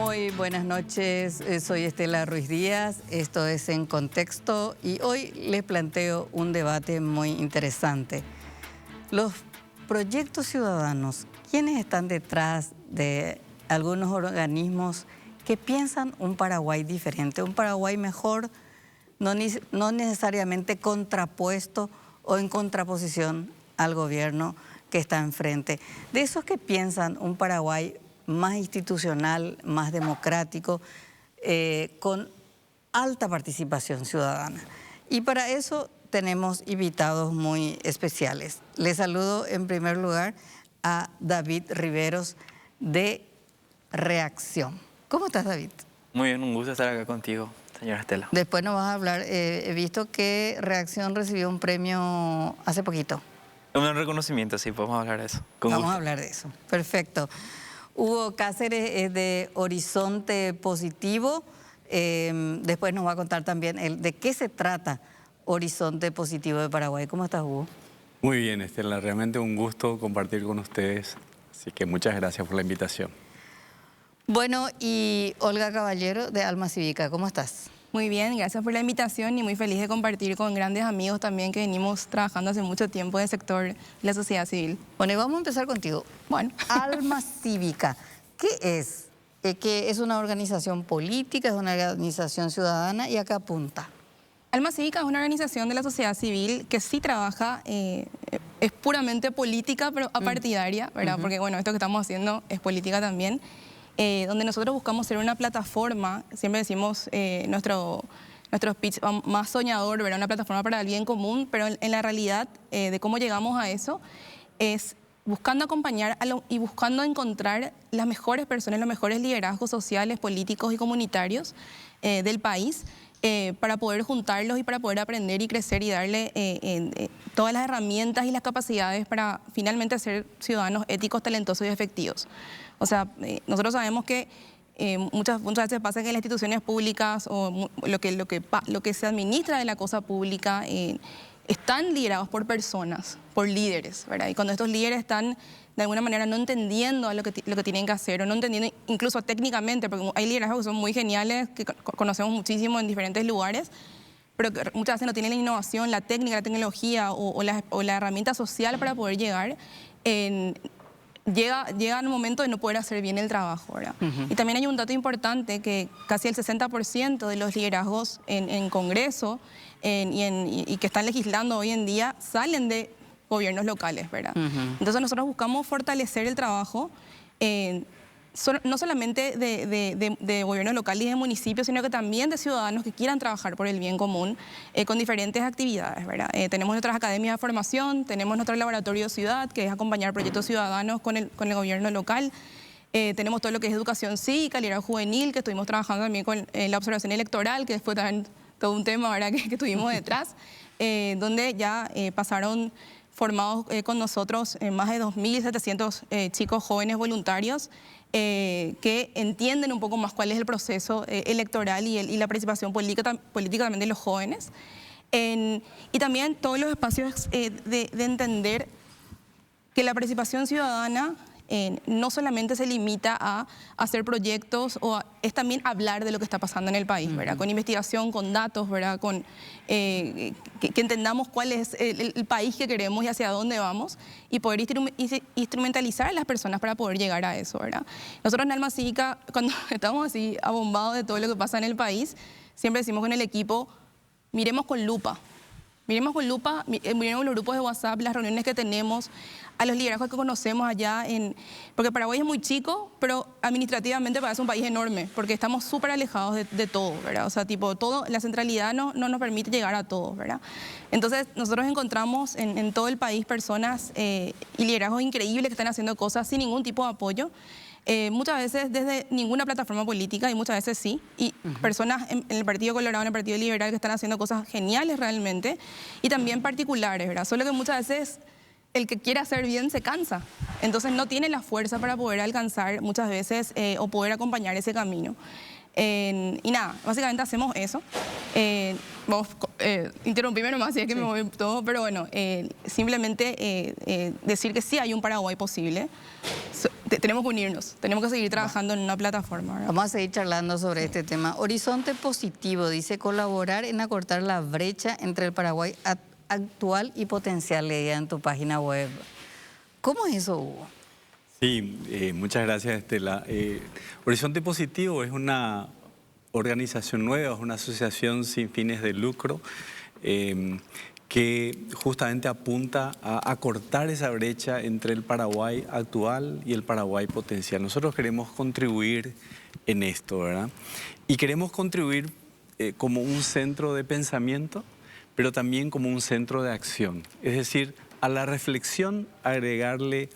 Muy buenas noches, soy Estela Ruiz Díaz, esto es En Contexto y hoy les planteo un debate muy interesante. Los proyectos ciudadanos, ¿quiénes están detrás de algunos organismos que piensan un Paraguay diferente, un Paraguay mejor, no necesariamente contrapuesto o en contraposición al gobierno que está enfrente? De esos que piensan un Paraguay más institucional, más democrático, con alta participación ciudadana. Y para eso tenemos invitados muy especiales. Les saludo en primer lugar a David Riveros de Reacción. ¿Cómo estás, David? Muy bien, un gusto estar acá contigo, señora Estela. Después nos vas a hablar, he visto que Reacción recibió un premio hace poquito. Un reconocimiento, sí, podemos hablar de eso. Vamos a hablar de eso, perfecto. Hugo Cáceres es de Horizonte Positivo. Después nos va a contar también de qué se trata Horizonte Positivo de Paraguay. ¿Cómo estás, Hugo? Muy bien, Estela. Realmente un gusto compartir con ustedes. Así que muchas gracias por la invitación. Bueno, y Olga Caballero de Alma Cívica. ¿Cómo estás? Muy bien, gracias por la invitación y muy feliz de compartir con grandes amigos también que venimos trabajando hace mucho tiempo en el sector de la sociedad civil. Bueno, y vamos a empezar contigo. Bueno. Alma Cívica, ¿qué es? ¿Que es una organización política, es una organización ciudadana y a qué apunta? Alma Cívica es una organización de la sociedad civil que sí trabaja, es puramente política, pero apartidaria, ¿verdad? Porque bueno, esto que estamos haciendo es política también. Donde nosotros buscamos ser una plataforma, siempre decimos nuestro pitch más soñador, ¿verdad? Una plataforma para el bien común, pero en la realidad de cómo llegamos a eso es buscando acompañar y buscando encontrar las mejores personas, los mejores liderazgos sociales, políticos y comunitarios del país para poder juntarlos y para poder aprender y crecer y darle todas las herramientas y las capacidades para finalmente ser ciudadanos éticos, talentosos y efectivos. O sea, nosotros sabemos que muchas veces pasa que las instituciones públicas o lo que se administra de la cosa pública están liderados por personas, por líderes, ¿verdad? Y cuando estos líderes están de alguna manera no entendiendo lo que tienen que hacer o no entendiendo incluso técnicamente, porque hay liderazgos que son muy geniales, que conocemos muchísimo en diferentes lugares, pero que muchas veces no tienen la innovación, la técnica, la tecnología o la herramienta social para poder llegar llega un momento de no poder hacer bien el trabajo, ¿verdad? Y también hay un dato importante que casi el 60% de los liderazgos en Congreso y que están legislando hoy en día salen de gobiernos locales, ¿verdad? Entonces nosotros buscamos fortalecer el trabajo no solamente de gobiernos locales y de municipios, sino que también de ciudadanos que quieran trabajar por el bien común con diferentes actividades, ¿verdad? Tenemos nuestras academias de formación, tenemos nuestro laboratorio ciudad, que es acompañar proyectos ciudadanos con el gobierno local. Tenemos todo lo que es educación cívica, liderazgo juvenil, que estuvimos trabajando también con la observación electoral, que fue también todo un tema, ¿verdad?, que tuvimos detrás, donde ya pasaron formados con nosotros más de 2.700 chicos jóvenes voluntarios que entienden un poco más cuál es el proceso electoral y la participación política también de los jóvenes. Y también todos los espacios de entender que la participación ciudadana no solamente se limita a hacer proyectos, es también hablar de lo que está pasando en el país, ¿verdad? Con investigación, con datos, ¿verdad? Que entendamos cuál es el país que queremos y hacia dónde vamos y poder instrumentalizar a las personas para poder llegar a eso, ¿verdad? Nosotros en Alma Cívica, cuando estamos así abombados de todo lo que pasa en el país, siempre decimos con el equipo, miremos con lupa. Miremos los grupos de WhatsApp, las reuniones que tenemos, a los liderazgos que conocemos allá, porque Paraguay es muy chico, pero administrativamente parece un país enorme, porque estamos súper alejados de todo, ¿verdad? O sea, la centralidad no nos permite llegar a todo, ¿verdad? Entonces, nosotros encontramos en todo el país personas y liderazgos increíbles que están haciendo cosas sin ningún tipo de apoyo. Muchas veces desde ninguna plataforma política y muchas veces sí, y personas en el Partido Colorado, en el Partido Liberal que están haciendo cosas geniales realmente y también particulares, ¿verdad? Solo que muchas veces el que quiere hacer bien se cansa, entonces no tiene la fuerza para poder alcanzar muchas veces o poder acompañar ese camino. Y nada, básicamente hacemos eso. Vos interrumpime nomás si es que me voy todo, pero bueno, simplemente decir que sí hay un Paraguay posible. tenemos que unirnos, tenemos que seguir trabajando en una plataforma, ¿verdad? Vamos a seguir charlando sobre este tema. Horizonte Positivo dice colaborar en acortar la brecha entre el Paraguay actual y potencial, leía en tu página web. ¿Cómo es eso, Hugo? Sí, muchas gracias, Estela. Horizonte Positivo es una organización nueva, es una asociación sin fines de lucro que justamente apunta a acortar esa brecha entre el Paraguay actual y el Paraguay potencial. Nosotros queremos contribuir en esto, ¿verdad? Y queremos contribuir como un centro de pensamiento, pero también como un centro de acción. Es decir, a la reflexión agregarle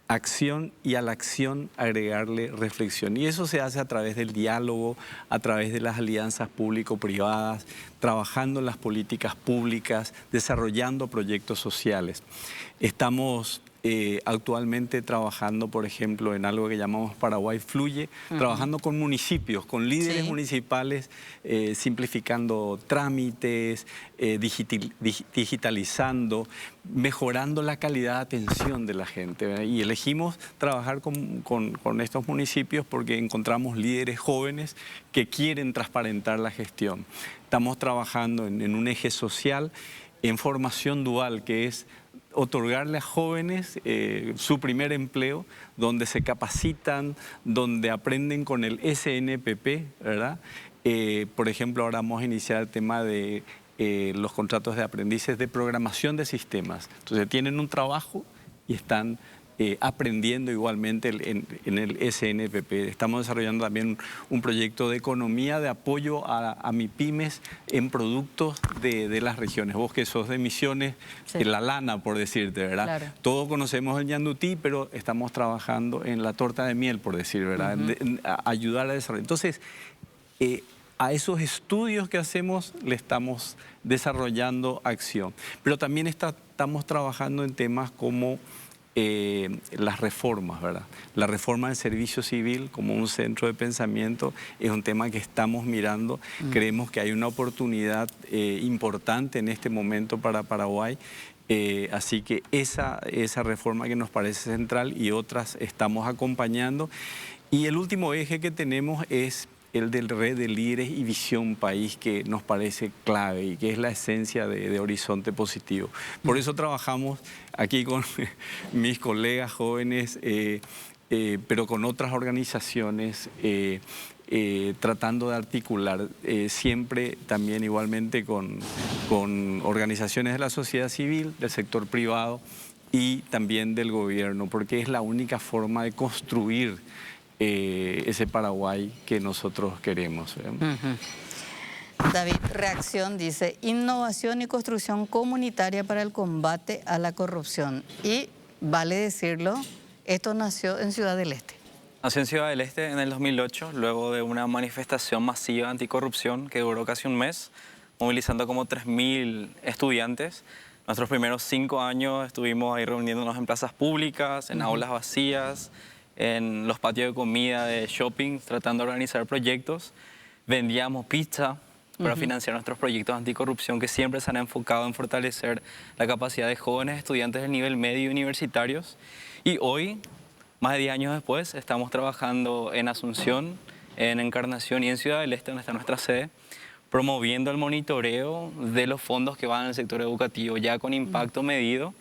acción y a la acción agregarle reflexión. Y eso se hace a través del diálogo, a través de las alianzas público-privadas, trabajando en las políticas públicas, desarrollando proyectos sociales. Estamos actualmente trabajando, por ejemplo, en algo que llamamos Paraguay Fluye, trabajando con municipios, con líderes municipales, simplificando trámites, digitalizando, mejorando la calidad de atención de la gente, ¿verdad? Y elegimos trabajar con estos municipios porque encontramos líderes jóvenes que quieren transparentar la gestión. Estamos trabajando en un eje social, en formación dual, que es otorgarle a jóvenes su primer empleo, donde se capacitan, donde aprenden con el SNPP, ¿verdad? Por ejemplo, ahora vamos a iniciar el tema de los contratos de aprendices de programación de sistemas. Entonces tienen un trabajo y están aprendiendo igualmente en el SNPP. Estamos desarrollando también un proyecto de economía de apoyo a MIPYMES en productos de las regiones. Vos que sos de Misiones, la lana, por decirte, ¿verdad? Claro. Todos conocemos el ñandutí, pero estamos trabajando en la torta de miel, por decir, ¿verdad? En ayudar a desarrollar. Entonces, a esos estudios que hacemos le estamos desarrollando acción. Pero también estamos trabajando en temas como las reformas, ¿verdad? La reforma del servicio civil como un centro de pensamiento es un tema que estamos mirando. Creemos que hay una oportunidad importante en este momento para Paraguay. Así que esa reforma que nos parece central y otras estamos acompañando. Y el último eje que tenemos es el del red de líderes y visión país, que nos parece clave y que es la esencia de Horizonte Positivo. Por eso trabajamos aquí con mis colegas jóvenes, pero con otras organizaciones, tratando de articular siempre también igualmente con organizaciones de la sociedad civil, del sector privado y también del gobierno, porque es la única forma de construir ese Paraguay que nosotros queremos. David, Reacción dice, innovación y construcción comunitaria para el combate a la corrupción. Y vale decirlo, esto nació en Ciudad del Este. Nació en Ciudad del Este en el 2008, luego de una manifestación masiva anticorrupción que duró casi un mes, movilizando como 3.000 estudiantes. Nuestros primeros 5 años estuvimos ahí reuniéndonos en plazas públicas, en aulas vacías, en los patios de comida, de shopping, tratando de organizar proyectos. Vendíamos pizza para financiar nuestros proyectos anticorrupción que siempre se han enfocado en fortalecer la capacidad de jóvenes estudiantes del nivel medio y universitarios. Y hoy, más de 10 años después, estamos trabajando en Asunción, en Encarnación y en Ciudad del Este, donde está nuestra sede, promoviendo el monitoreo de los fondos que van al sector educativo, ya con impacto medido.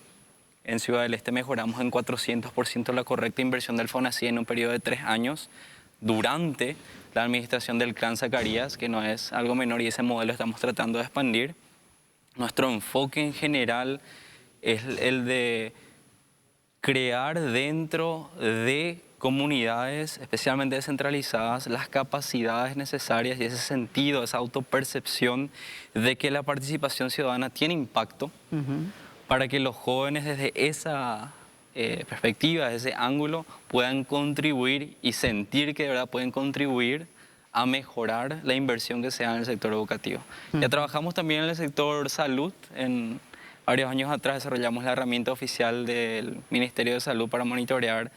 En Ciudad del Este mejoramos en 400% la correcta inversión del FONACYT en un periodo de 3 años durante la administración del Clan Zacarías, que no es algo menor y ese modelo estamos tratando de expandir. Nuestro enfoque en general es el de crear dentro de comunidades, especialmente descentralizadas, las capacidades necesarias y ese sentido, esa autopercepción de que la participación ciudadana tiene impacto. Para que los jóvenes desde esa perspectiva, desde ese ángulo, puedan contribuir y sentir que de verdad pueden contribuir a mejorar la inversión que se da en el sector educativo. Ya trabajamos también en el sector salud. En varios años atrás desarrollamos la herramienta oficial del Ministerio de Salud para monitorear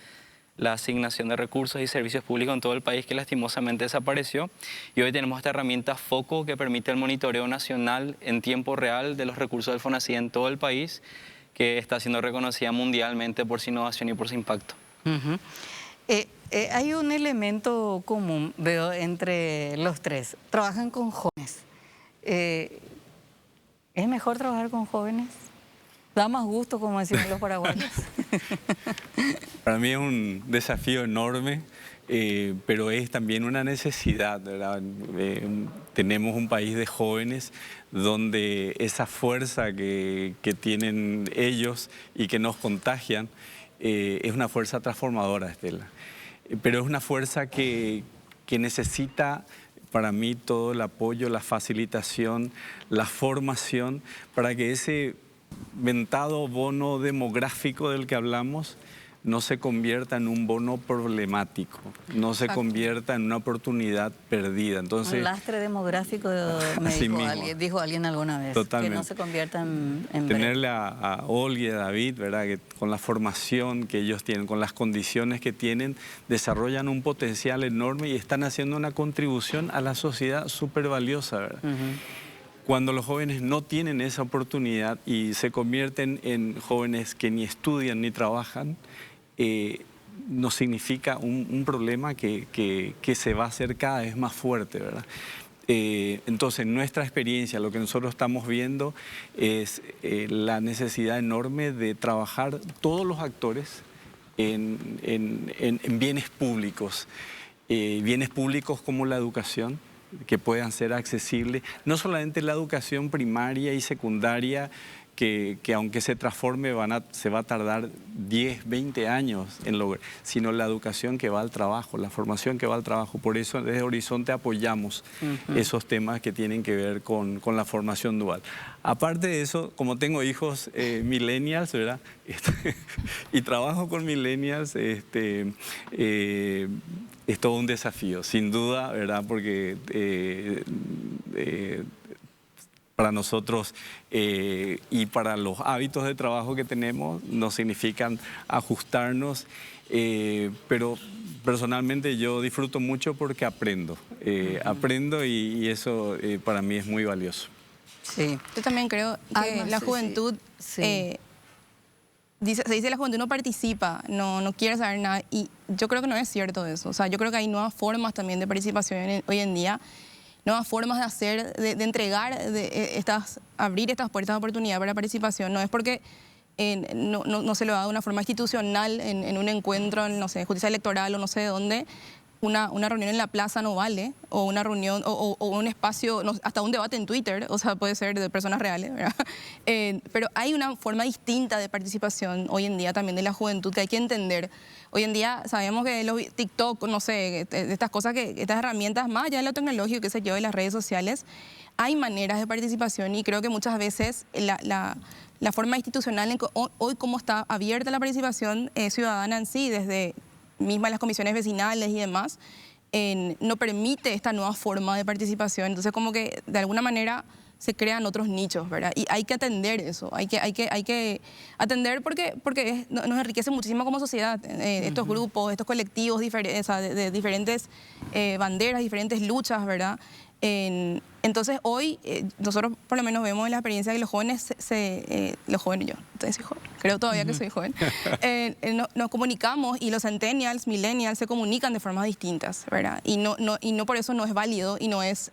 la asignación de recursos y servicios públicos en todo el país, que lastimosamente desapareció. Y hoy tenemos esta herramienta FOCO que permite el monitoreo nacional en tiempo real de los recursos del FONACYT en todo el país, que está siendo reconocida mundialmente por su innovación y por su impacto. Hay un elemento común, veo, entre los tres. Trabajan con jóvenes. ¿Es mejor trabajar con jóvenes? ¿Da más gusto, como decimos los paraguayos? Para mí es un desafío enorme, pero es también una necesidad, ¿verdad? Tenemos un país de jóvenes donde esa fuerza que tienen ellos y que nos contagian es una fuerza transformadora, Estela. Pero es una fuerza que necesita, para mí, todo el apoyo, la facilitación, la formación, para que ese mentado bono demográfico del que hablamos no se convierta en un bono problemático, no se convierta en una oportunidad perdida. Entonces, un lastre demográfico, dijo alguien alguna vez. Totalmente. Que no se convierta en tenerle a Olga y a David, ¿verdad? Que con la formación que ellos tienen, con las condiciones que tienen, desarrollan un potencial enorme y están haciendo una contribución a la sociedad súper valiosa, ¿verdad? Cuando los jóvenes no tienen esa oportunidad y se convierten en jóvenes que ni estudian ni trabajan, nos significa un problema que se va a hacer cada vez más fuerte, ¿verdad? Entonces, nuestra experiencia, lo que nosotros estamos viendo es la necesidad enorme de trabajar todos los actores en bienes públicos como la educación, que puedan ser accesibles, no solamente la educación primaria y secundaria, que aunque se transforme se va a tardar 10, 20 años en lograr, sino la educación que va al trabajo, la formación que va al trabajo. Por eso desde Horizonte apoyamos esos temas que tienen que ver con la formación dual. Aparte de eso, como tengo hijos millennials, ¿verdad? Y trabajo con millennials, es todo un desafío, sin duda, ¿verdad? Porque para nosotros y para los hábitos de trabajo que tenemos nos significan ajustarnos, pero personalmente yo disfruto mucho porque aprendo, y eso para mí es muy valioso. Sí. Yo también creo que la juventud, se dice la juventud no participa, no quiere saber nada, y yo creo que no es cierto eso. O sea, yo creo que hay nuevas formas también de participación hoy en día, nuevas formas de hacer, de entregar, abrir estas puertas de oportunidad para la participación. No es porque no se lo haga de una forma institucional en un encuentro, no sé, justicia electoral o no sé de dónde. Una reunión en la plaza no vale, o una reunión, o un espacio, hasta un debate en Twitter, o sea, puede ser de personas reales, ¿verdad? Pero hay una forma distinta de participación hoy en día también de la juventud que hay que entender. Hoy en día sabemos que los TikTok, no sé, estas cosas, estas herramientas, más allá de lo tecnológico, qué sé yo, de las redes sociales, hay maneras de participación y creo que muchas veces la forma institucional, hoy cómo está abierta la participación ciudadana en sí, desde mismas las comisiones vecinales y demás, no permite esta nueva forma de participación. Entonces, como que de alguna manera se crean otros nichos, ¿verdad? Y hay que atender eso, hay que atender porque nos enriquece muchísimo como sociedad, estos grupos, estos colectivos de diferentes banderas, diferentes luchas, ¿verdad? Entonces hoy nosotros por lo menos vemos en la experiencia que los jóvenes, los jóvenes, yo entonces soy joven, creo todavía que soy joven, nos comunicamos y los centennials, millennials se comunican de formas distintas, ¿verdad? Y no por eso no es válido y no es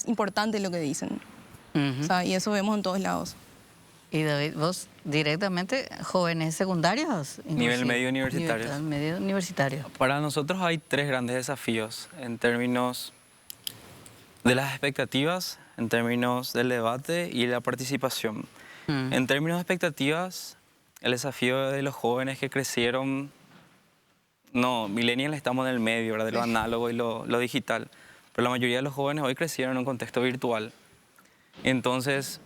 importante lo que dicen. O sea, y eso vemos en todos lados. Y David, vos directamente jóvenes secundarios. Nivel medio universitario. Medio universitario. Para nosotros hay 3 grandes desafíos en términos de las expectativas, en términos del debate y la participación. En términos de expectativas, el desafío de los jóvenes que crecieron, millennials estamos en el medio, ¿verdad? De lo análogo y lo digital, pero la mayoría de los jóvenes hoy crecieron en un contexto virtual. Entonces,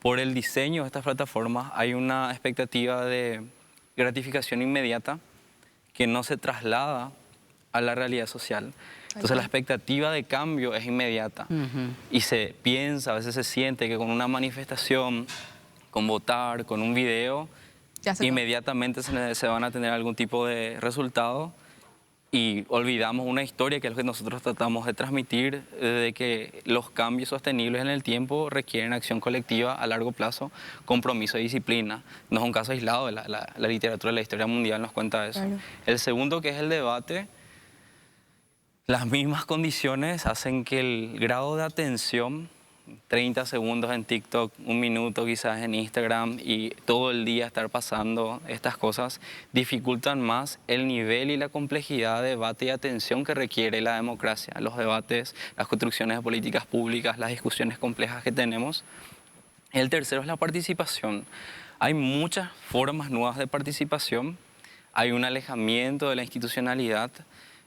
por el diseño de estas plataformas hay una expectativa de gratificación inmediata que no se traslada a la realidad social. Entonces la expectativa de cambio es inmediata y se piensa, a veces se siente que con una manifestación, con votar, con un video, inmediatamente se van a tener algún tipo de resultado y olvidamos una historia que es lo que nosotros tratamos de transmitir, de que los cambios sostenibles en el tiempo requieren acción colectiva a largo plazo, compromiso y disciplina. No es un caso aislado, la literatura de la historia mundial nos cuenta eso. Claro. El segundo, que es el debate, las mismas condiciones hacen que el grado de atención, 30 segundos en TikTok, 1 minuto quizás en Instagram y todo el día estar pasando estas cosas, dificultan más el nivel y la complejidad de debate y atención que requiere la democracia. Los debates, las construcciones de políticas públicas, las discusiones complejas que tenemos. El tercero es la participación. Hay muchas formas nuevas de participación, hay un alejamiento de la institucionalidad.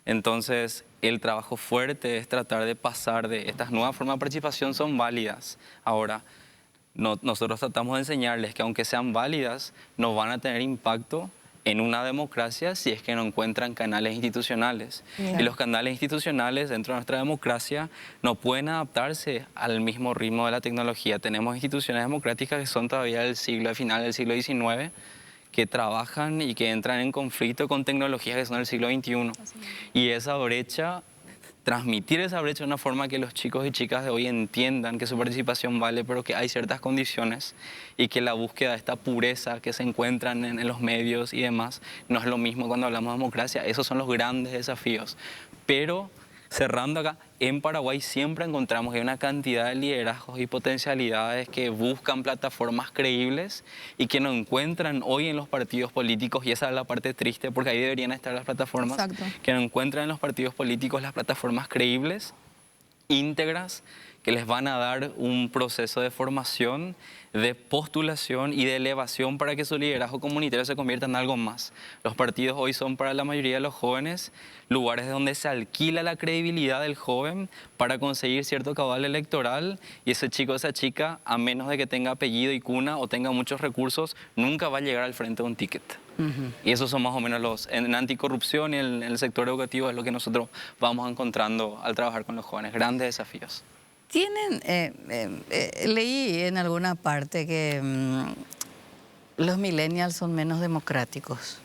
Entonces, el trabajo fuerte es tratar de pasar de estas nuevas formas de participación, son válidas. Ahora, nosotros tratamos de enseñarles que aunque sean válidas, no van a tener impacto en una democracia si es que no encuentran canales institucionales. Yeah. Y los canales institucionales dentro de nuestra democracia no pueden adaptarse al mismo ritmo de la tecnología. Tenemos instituciones democráticas que son todavía del final del siglo XIX, que trabajan y que entran en conflicto con tecnologías que son del siglo XXI. Y esa brecha, transmitir esa brecha de una forma que los chicos y chicas de hoy entiendan que su participación vale, pero que hay ciertas condiciones y que la búsqueda de esta pureza que se encuentran en los medios y demás no es lo mismo cuando hablamos de democracia. Esos son los grandes desafíos. Pero cerrando acá, en Paraguay siempre encontramos que hay una cantidad de liderazgos y potencialidades que buscan plataformas creíbles y que no encuentran hoy en los partidos políticos, y esa es la parte triste porque ahí deberían estar las plataformas. Exacto. Que no encuentran en los partidos políticos las plataformas creíbles, íntegras, que les van a dar un proceso de formación, de postulación y de elevación para que su liderazgo comunitario se convierta en algo más. Los partidos hoy son para la mayoría de los jóvenes lugares donde se alquila la credibilidad del joven para conseguir cierto caudal electoral, y ese chico o esa chica, a menos de que tenga apellido y cuna o tenga muchos recursos, nunca va a llegar al frente de un ticket. Y esos son más o menos los, en anticorrupción y en el sector educativo es lo que nosotros vamos encontrando al trabajar con los jóvenes, grandes desafíos. Tienen, leí en alguna parte que los millennials son menos democráticos.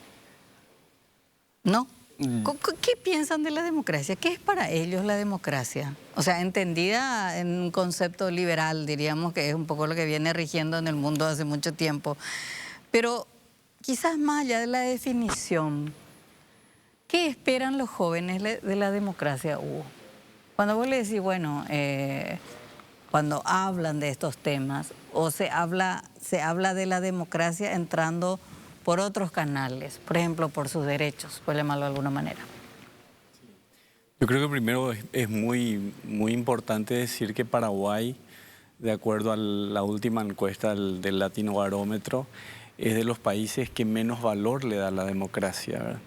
¿No? ¿Qué piensan de la democracia? ¿Qué es para ellos la democracia? O sea, entendida en un concepto liberal, diríamos que es un poco lo que viene rigiendo en el mundo hace mucho tiempo. Pero quizás más allá de la definición, ¿qué esperan los jóvenes de la democracia, Hugo? Cuando vos le decís, bueno, cuando hablan de estos temas, o se habla de la democracia entrando por otros canales, por ejemplo, por sus derechos, por llamarlo de alguna manera. Yo creo que primero es muy importante decir que Paraguay, de acuerdo a la última encuesta del Latinobarómetro, es de los países que menos valor le da a la democracia, ¿verdad?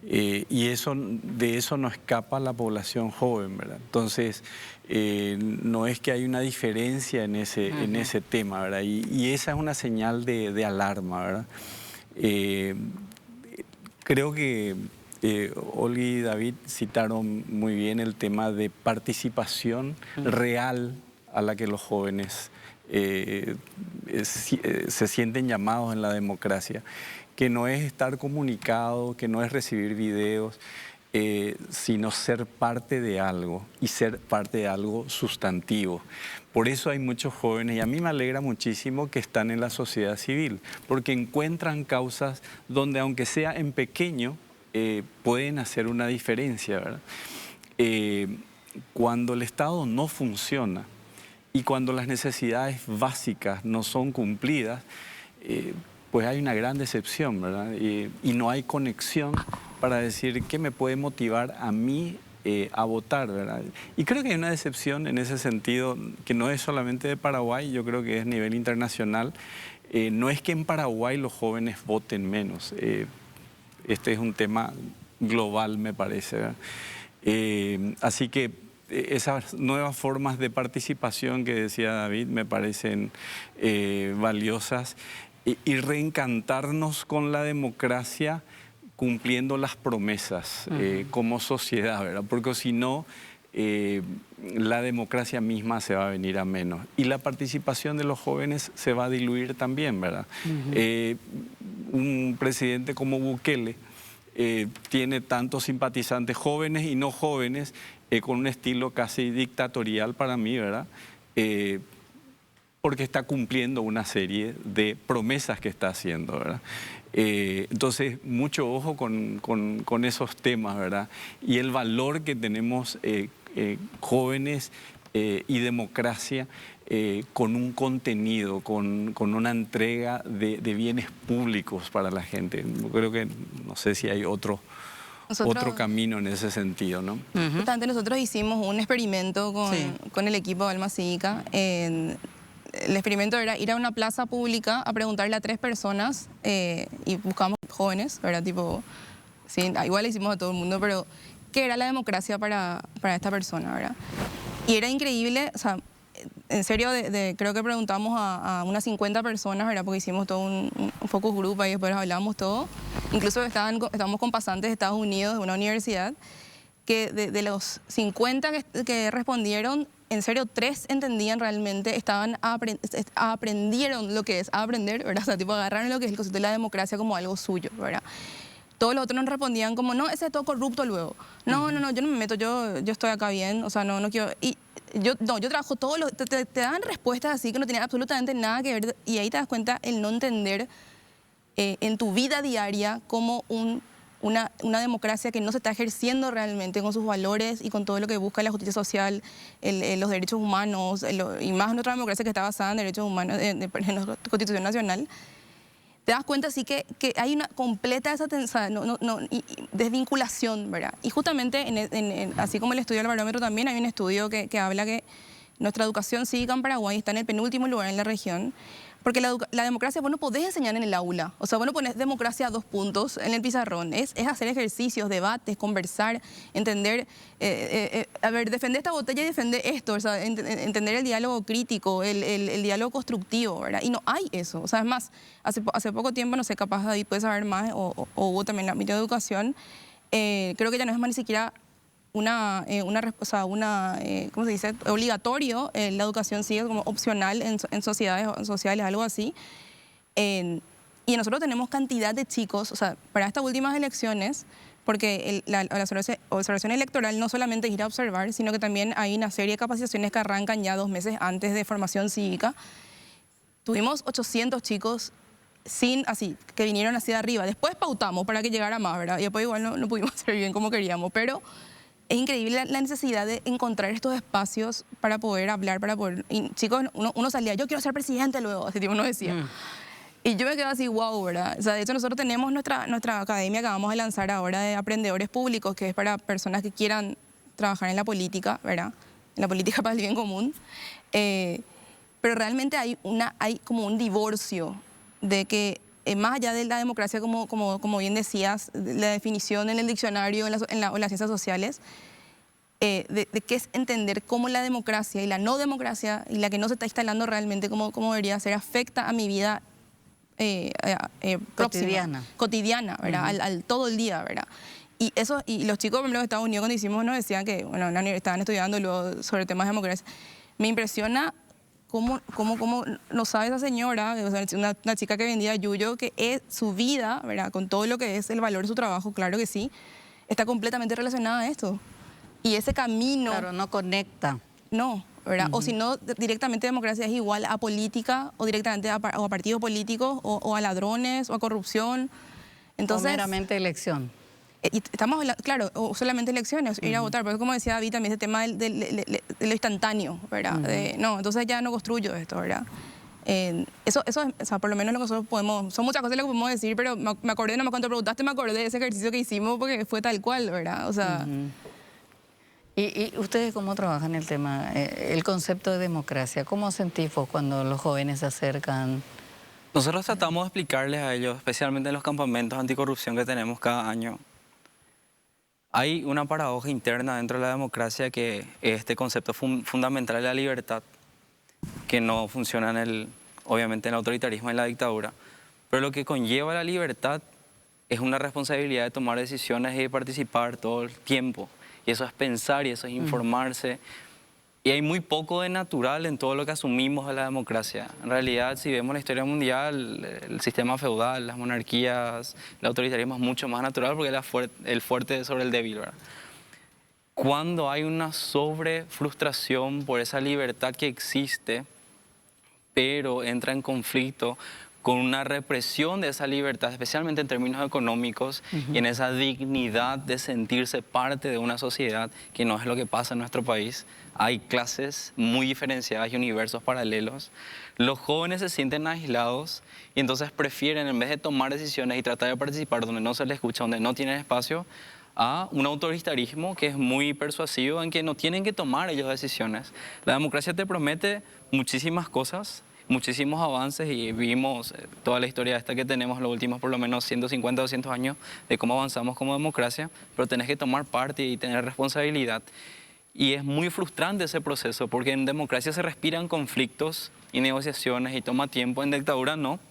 Y de eso no escapa la población joven, ¿verdad? Entonces, no es que hay una diferencia en ese tema, ¿verdad? Y esa es una señal de alarma, ¿verdad? Creo que Olga y David citaron muy bien el tema de participación real a la que los jóvenes se sienten llamados en la democracia, que no es estar comunicado, que no es recibir videos, sino ser parte de algo, y ser parte de algo sustantivo. Por eso hay muchos jóvenes, y a mí me alegra muchísimo que están en la sociedad civil, porque encuentran causas donde, aunque sea en pequeño, pueden hacer una diferencia, ¿verdad? Cuando el Estado no funciona y cuando las necesidades básicas no son cumplidas, pues hay una gran decepción, ¿verdad? Y no hay conexión para decir qué me puede motivar a mí a votar, ¿verdad? Y creo que hay una decepción en ese sentido que no es solamente de Paraguay, yo creo que es a nivel internacional. No es que en Paraguay los jóvenes voten menos, este es un tema global, me parece, ¿verdad? Así que esas nuevas formas de participación que decía David me parecen valiosas, y reencantarnos con la democracia cumpliendo las promesas como sociedad, ¿verdad? Porque si no, la democracia misma se va a venir a menos. Y la participación de los jóvenes se va a diluir también, ¿verdad? Un presidente como Bukele tiene tantos simpatizantes jóvenes y no jóvenes, con un estilo casi dictatorial para mí, ¿verdad? Porque está cumpliendo una serie de promesas que está haciendo, ¿verdad? Entonces, mucho ojo con esos temas, ¿verdad? Y el valor que tenemos jóvenes y democracia con un contenido, con una entrega de bienes públicos para la gente. Creo que no sé si hay otro camino en ese sentido, ¿no? Justamente nosotros hicimos un experimento con el equipo de Alma Cívica. El experimento era ir a una plaza pública a preguntarle a 3 personas y buscamos jóvenes, ¿verdad? Tipo, sí, igual le hicimos a todo el mundo, pero ¿qué era la democracia para esta persona, verdad? Y era increíble, o sea, en serio, creo que preguntamos a unas 50 personas, ¿verdad? Porque hicimos todo un focus group y después hablábamos todo. Incluso estábamos con pasantes de Estados Unidos, de una universidad, que de los 50 que respondieron, en serio, 3 entendían realmente, aprendieron lo que es aprender, ¿verdad? O sea, tipo, agarraron lo que es el concepto de la democracia como algo suyo, ¿verdad? Todos los otros nos respondían como, no, ese es todo corrupto luego. No, yo no me meto, yo estoy acá bien, o sea, no quiero... Y yo trabajo todos los... Te dan respuestas así que no tenían absolutamente nada que ver, y ahí te das cuenta el no entender en tu vida diaria como una democracia que no se está ejerciendo realmente con sus valores y con todo lo que busca la justicia social, los derechos humanos, y más nuestra democracia que está basada en derechos humanos, en la Constitución Nacional. Te das cuenta así que hay una completa desvinculación, ¿verdad? Y justamente, así como el estudio del barómetro, también hay un estudio que habla que nuestra educación cívica en Paraguay está en el penúltimo lugar en la región, porque la democracia vos no podés enseñar en el aula. O sea, vos no ponés democracia a 2 puntos en el pizarrón. Es hacer ejercicios, debates, conversar, entender, a ver, defender esta botella y defender esto, o sea, entender el diálogo crítico, el diálogo constructivo, ¿verdad? Y no hay eso. O sea, es más, hace poco tiempo, no sé, capaz David puede saber más, o hubo también en el ámbito de educación, creo que ya no es más ni siquiera ¿cómo se dice? Obligatorio, la educación sigue como opcional en sociedades sociales, algo así. Y nosotros tenemos cantidad de chicos, o sea, para estas últimas elecciones, porque la observación electoral no solamente es ir a observar, sino que también hay una serie de capacitaciones que arrancan ya 2 meses antes de formación cívica. Tuvimos 800 chicos que vinieron así de arriba. Después pautamos para que llegara más, ¿verdad? Y después igual no pudimos hacer bien como queríamos, pero... Es increíble la necesidad de encontrar estos espacios para poder hablar, Y chicos, uno salía, yo quiero ser presidente luego, así tipo uno decía. Y yo me quedo así, wow, ¿verdad? O sea, de hecho nosotros tenemos nuestra academia que vamos a lanzar ahora de aprendedores públicos, que es para personas que quieran trabajar en la política, ¿verdad? En la política para el bien común. Pero realmente hay como un divorcio de que más allá de la democracia, como bien decías, la definición en el diccionario o en las ciencias sociales, de qué es entender cómo la democracia y la no democracia, y la que no se está instalando realmente como debería ser, afecta a mi vida cotidiana, ¿verdad? Al todo el día, ¿verdad? Y los chicos, por ejemplo, de Estados Unidos, cuando hicimos, nos decían que, bueno, estaban estudiando luego sobre temas de democracia. Me impresiona ¿Cómo no sabe esa señora, o sea, una chica que vendía yuyo, que es su vida, ¿verdad? Con todo lo que es el valor de su trabajo, claro que sí, está completamente relacionada a esto. Y ese camino... Claro, no conecta. No, ¿verdad? O si no, directamente democracia es igual a política, o directamente a partidos políticos, o a ladrones, o a corrupción. Entonces, o meramente elección. Y estamos, claro, o solamente elecciones, ir a votar, pero como decía David, también ese tema de lo instantáneo, ¿verdad? No, entonces ya no construyo esto, ¿verdad? Eso es, o sea, por lo menos lo que nosotros podemos, son muchas cosas lo que podemos decir, pero me acordé, nomás cuando preguntaste, me acordé de ese ejercicio que hicimos porque fue tal cual, ¿verdad? O sea... ¿Y ustedes cómo trabajan el tema, el concepto de democracia? ¿Cómo sentís vos cuando los jóvenes se acercan? Nosotros tratamos de explicarles a ellos, especialmente en los campamentos anticorrupción que tenemos cada año. Hay una paradoja interna dentro de la democracia que es este concepto fundamental de la libertad, que no funciona obviamente en el autoritarismo y en la dictadura. Pero lo que conlleva la libertad es una responsabilidad de tomar decisiones y de participar todo el tiempo. Y eso es pensar y eso es informarse. Y hay muy poco de natural en todo lo que asumimos de la democracia. En realidad, si vemos la historia mundial, el sistema feudal, las monarquías, el autoritarismo es mucho más natural porque es el fuerte sobre el débil, ¿verdad? Cuando hay una sobrefrustración por esa libertad que existe, pero entra en conflicto con una represión de esa libertad, especialmente en términos económicos, y en esa dignidad de sentirse parte de una sociedad, que no es lo que pasa en nuestro país. Hay clases muy diferenciadas y universos paralelos. Los jóvenes se sienten aislados y entonces prefieren, en vez de tomar decisiones y tratar de participar donde no se les escucha, donde no tienen espacio, a un autoritarismo que es muy persuasivo, en que no tienen que tomar ellos decisiones. La democracia te promete muchísimas cosas, muchísimos avances, y vimos toda la historia esta que tenemos los últimos por lo menos 150 o 200 años de cómo avanzamos como democracia, pero tenés que tomar parte y tener responsabilidad. Y es muy frustrante ese proceso, porque en democracia se respiran conflictos y negociaciones y toma tiempo, en dictadura no.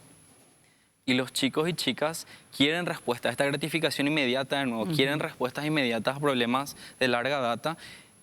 Y los chicos y chicas quieren respuesta a esta gratificación inmediata de nuevo, quieren respuestas inmediatas a problemas de larga data.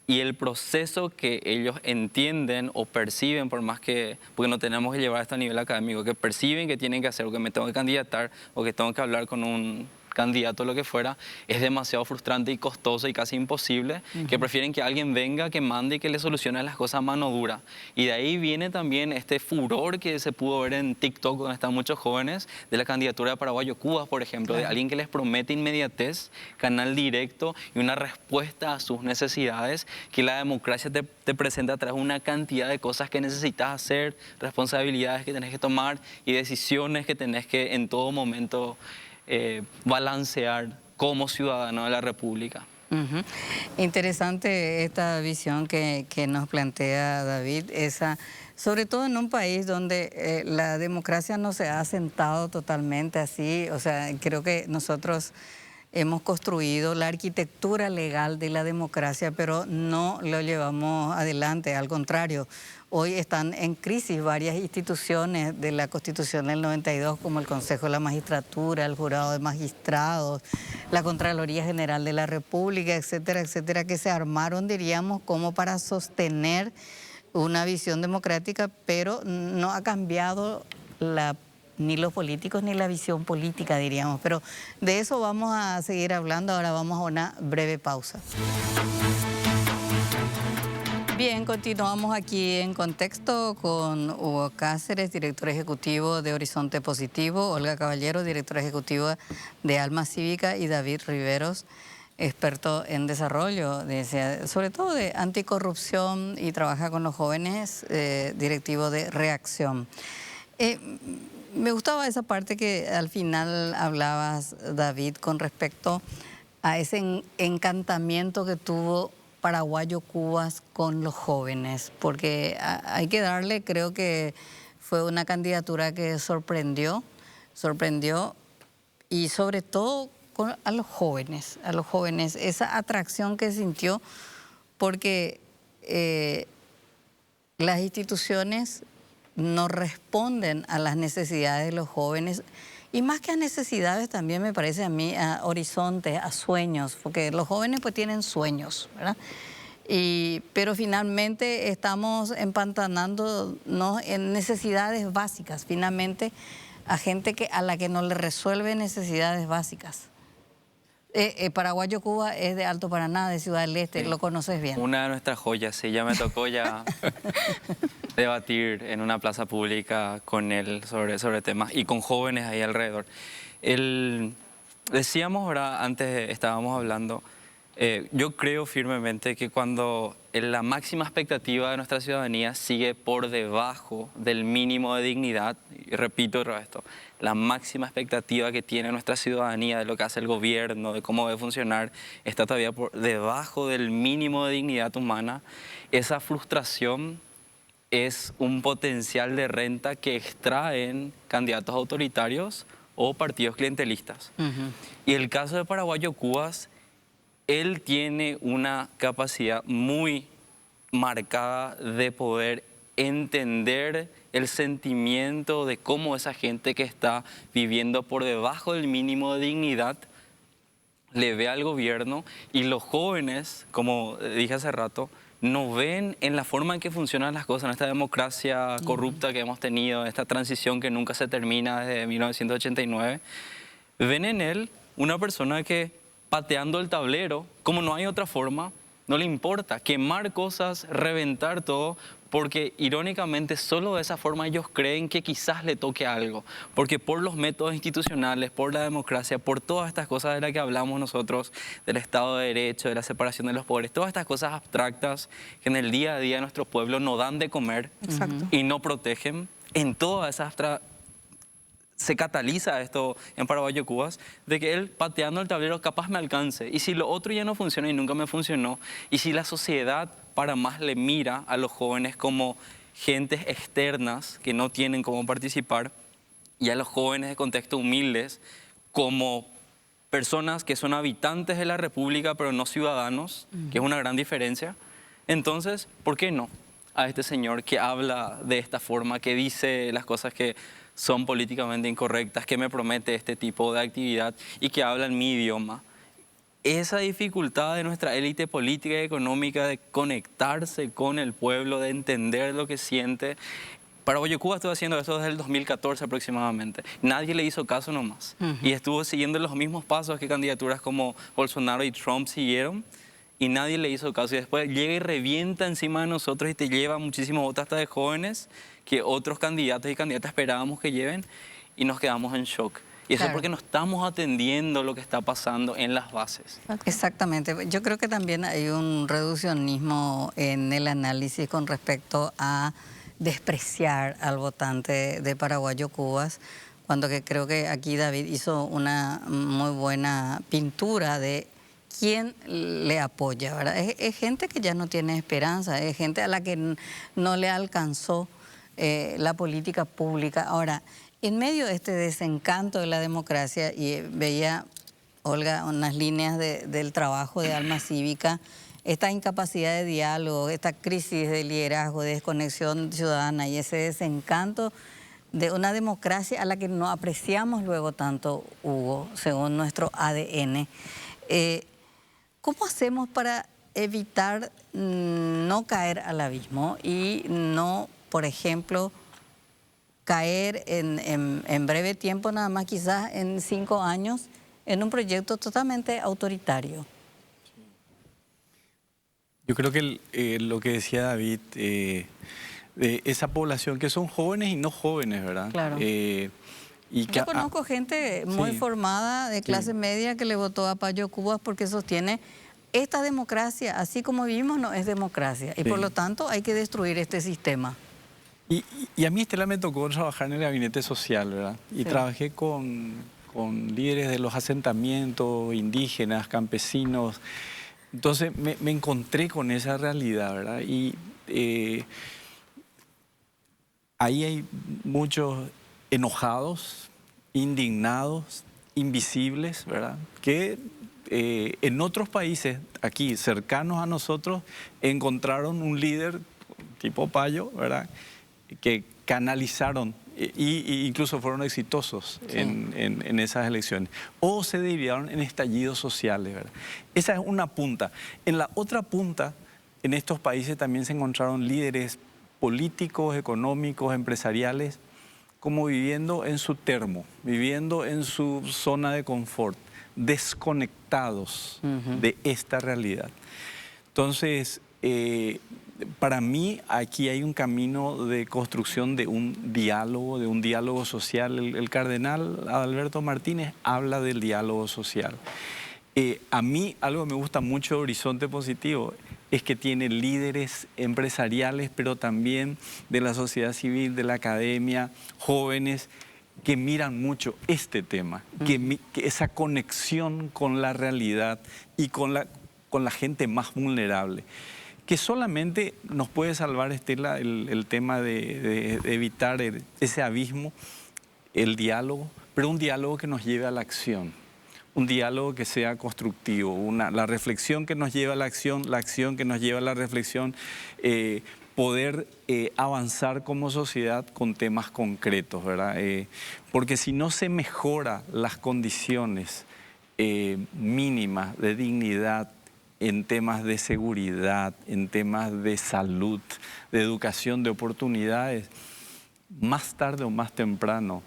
Y el proceso que ellos entienden o perciben, por más que, porque no tenemos que llevar esto a nivel académico, que perciben que tienen que hacer, o que me tengo que candidatar, o que tengo que hablar con un candidato o lo que fuera, es demasiado frustrante y costoso y casi imposible, que prefieren que alguien venga, que mande y que le solucione las cosas a mano dura. Y de ahí viene también este furor que se pudo ver en TikTok, donde están muchos jóvenes, de la candidatura de Paraguayo Cuba, por ejemplo, de alguien que les promete inmediatez, canal directo y una respuesta a sus necesidades, que la democracia te presenta atrás una cantidad de cosas que necesitas hacer, responsabilidades que tenés que tomar y decisiones que tenés que en todo momento balancear como ciudadano de la República. Interesante esta visión que nos plantea David, sobre todo en un país donde la democracia no se ha asentado totalmente así. O sea, creo que nosotros hemos construido la arquitectura legal de la democracia, pero no lo llevamos adelante, al contrario. Hoy están en crisis varias instituciones de la Constitución del 92, como el Consejo de la Magistratura, el Jurado de Magistrados, la Contraloría General de la República, etcétera, etcétera, que se armaron, diríamos, como para sostener una visión democrática, pero no ha cambiado ni los políticos ni la visión política, diríamos. Pero de eso vamos a seguir hablando. Ahora vamos a una breve pausa. Bien, continuamos aquí en Contexto con Hugo Cáceres, director ejecutivo de Horizonte Positivo, Olga Caballero, directora ejecutiva de Alma Cívica, y David Riveros, experto en desarrollo, sobre todo de anticorrupción, y trabaja con los jóvenes, directivo de Reacción. Me gustaba esa parte que al final hablabas, David, con respecto a ese encantamiento que tuvo Paraguayo Cubas con los jóvenes, porque hay que darle, creo que fue una candidatura que sorprendió, y sobre todo a los jóvenes, esa atracción que sintió, porque las instituciones no responden a las necesidades de los jóvenes, y más que a necesidades también me parece a mí a horizontes, a sueños, porque los jóvenes pues tienen sueños, ¿verdad? Pero finalmente estamos empantanándonos en necesidades básicas, finalmente a gente a la que no le resuelve necesidades básicas. Paraguayo Cuba es de Alto Paraná, de Ciudad del Este, sí. Lo conoces bien. Una de nuestras joyas, sí, ya me tocó debatir en una plaza pública con él sobre temas y con jóvenes ahí alrededor. Decíamos, ahora antes estábamos hablando, yo creo firmemente que cuando la máxima expectativa de nuestra ciudadanía sigue por debajo del mínimo de dignidad, y repito esto, la máxima expectativa que tiene nuestra ciudadanía de lo que hace el gobierno, de cómo debe funcionar, está todavía por debajo del mínimo de dignidad humana, esa frustración es un potencial de renta que extraen candidatos autoritarios o partidos clientelistas. Y el caso de Paraguayo Cubas, él tiene una capacidad muy marcada de poder entender el sentimiento de cómo esa gente que está viviendo por debajo del mínimo de dignidad le ve al gobierno, y los jóvenes, como dije hace rato, no ven en la forma en que funcionan las cosas, en esta democracia corrupta que hemos tenido, esta transición que nunca se termina desde 1989, ven en él una persona que pateando el tablero, como no hay otra forma, no le importa quemar cosas, reventar todo, porque irónicamente solo de esa forma ellos creen que quizás le toque algo, porque por los métodos institucionales, por la democracia, por todas estas cosas de las que hablamos nosotros, del Estado de Derecho, de la separación de los poderes, todas estas cosas abstractas que en el día a día nuestro pueblo no dan de comer y no protegen, en todas esas se cataliza esto en Paraguayo Cubas, de que él pateando el tablero capaz me alcance. Y si lo otro ya no funciona y nunca me funcionó, y si la sociedad para más le mira a los jóvenes como gentes externas que no tienen cómo participar, y a los jóvenes de contexto humildes como personas que son habitantes de la República pero no ciudadanos, que es una gran diferencia, entonces, ¿por qué no? A este señor que habla de esta forma, que dice las cosas que son políticamente incorrectas, que me promete este tipo de actividad y que habla en mi idioma. Esa dificultad de nuestra élite política y económica de conectarse con el pueblo, de entender lo que siente. Paraguayo Cuba estuvo haciendo eso desde el 2014 aproximadamente. Nadie le hizo caso nomás. Y estuvo siguiendo los mismos pasos que candidaturas como Bolsonaro y Trump siguieron. Y nadie le hizo caso. Y después llega y revienta encima de nosotros y te lleva muchísimos votos hasta de jóvenes que otros candidatos y candidatas esperábamos que lleven y nos quedamos en shock. Y eso es porque no estamos atendiendo lo que está pasando en las bases. Exactamente. Yo creo que también hay un reduccionismo en el análisis con respecto a despreciar al votante de Paraguayo Cubas, cuando que creo que aquí David hizo una muy buena pintura de quién le apoya, ¿verdad? Es gente que ya no tiene esperanza, es gente a la que no le alcanzó la política pública. Ahora, en medio de este desencanto de la democracia, y veía, Olga, unas líneas del trabajo de Alma Cívica, esta incapacidad de diálogo, esta crisis de liderazgo, de desconexión ciudadana y ese desencanto de una democracia a la que no apreciamos luego tanto, Hugo, según nuestro ADN. ¿Cómo hacemos para evitar no caer al abismo y no, por ejemplo, caer en breve tiempo, nada más quizás en 5 años, en un proyecto totalmente autoritario? Yo creo que lo que decía David, de esa población que son jóvenes y no jóvenes, ¿verdad? Claro. Yo conozco gente muy formada de clase media que le votó a Payo Cubas porque sostiene esta democracia, así como vivimos, no es democracia. Y por lo tanto hay que destruir este sistema. Y a mí, Estela, me tocó trabajar en el gabinete social, ¿verdad? Y trabajé con líderes de los asentamientos, indígenas, campesinos. Entonces me encontré con esa realidad, ¿verdad? Y ahí hay muchos enojados, indignados, invisibles, ¿verdad? Que en otros países, aquí cercanos a nosotros, encontraron un líder tipo Payo, ¿verdad? Que canalizaron e incluso fueron exitosos en esas elecciones. O se dividieron en estallidos sociales, ¿verdad? Esa es una punta. En la otra punta, en estos países también se encontraron líderes políticos, económicos, empresariales, como viviendo en su termo, viviendo en su zona de confort, desconectados de esta realidad. Entonces, para mí aquí hay un camino de construcción de un diálogo social. El cardenal Adalberto Martínez habla del diálogo social. A mí algo que me gusta mucho de Horizonte Positivo es que tiene líderes empresariales, pero también de la sociedad civil, de la academia, jóvenes que miran mucho este tema, que esa conexión con la realidad y con la gente más vulnerable, que solamente nos puede salvar, Estela, el tema de evitar ese abismo, el diálogo, pero un diálogo que nos lleve a la acción. Un diálogo que sea constructivo, la reflexión que nos lleva a la acción que nos lleva a la reflexión, poder avanzar como sociedad con temas concretos, ¿verdad? Porque si no se mejora las condiciones mínimas de dignidad en temas de seguridad, en temas de salud, de educación, de oportunidades, más tarde o más temprano,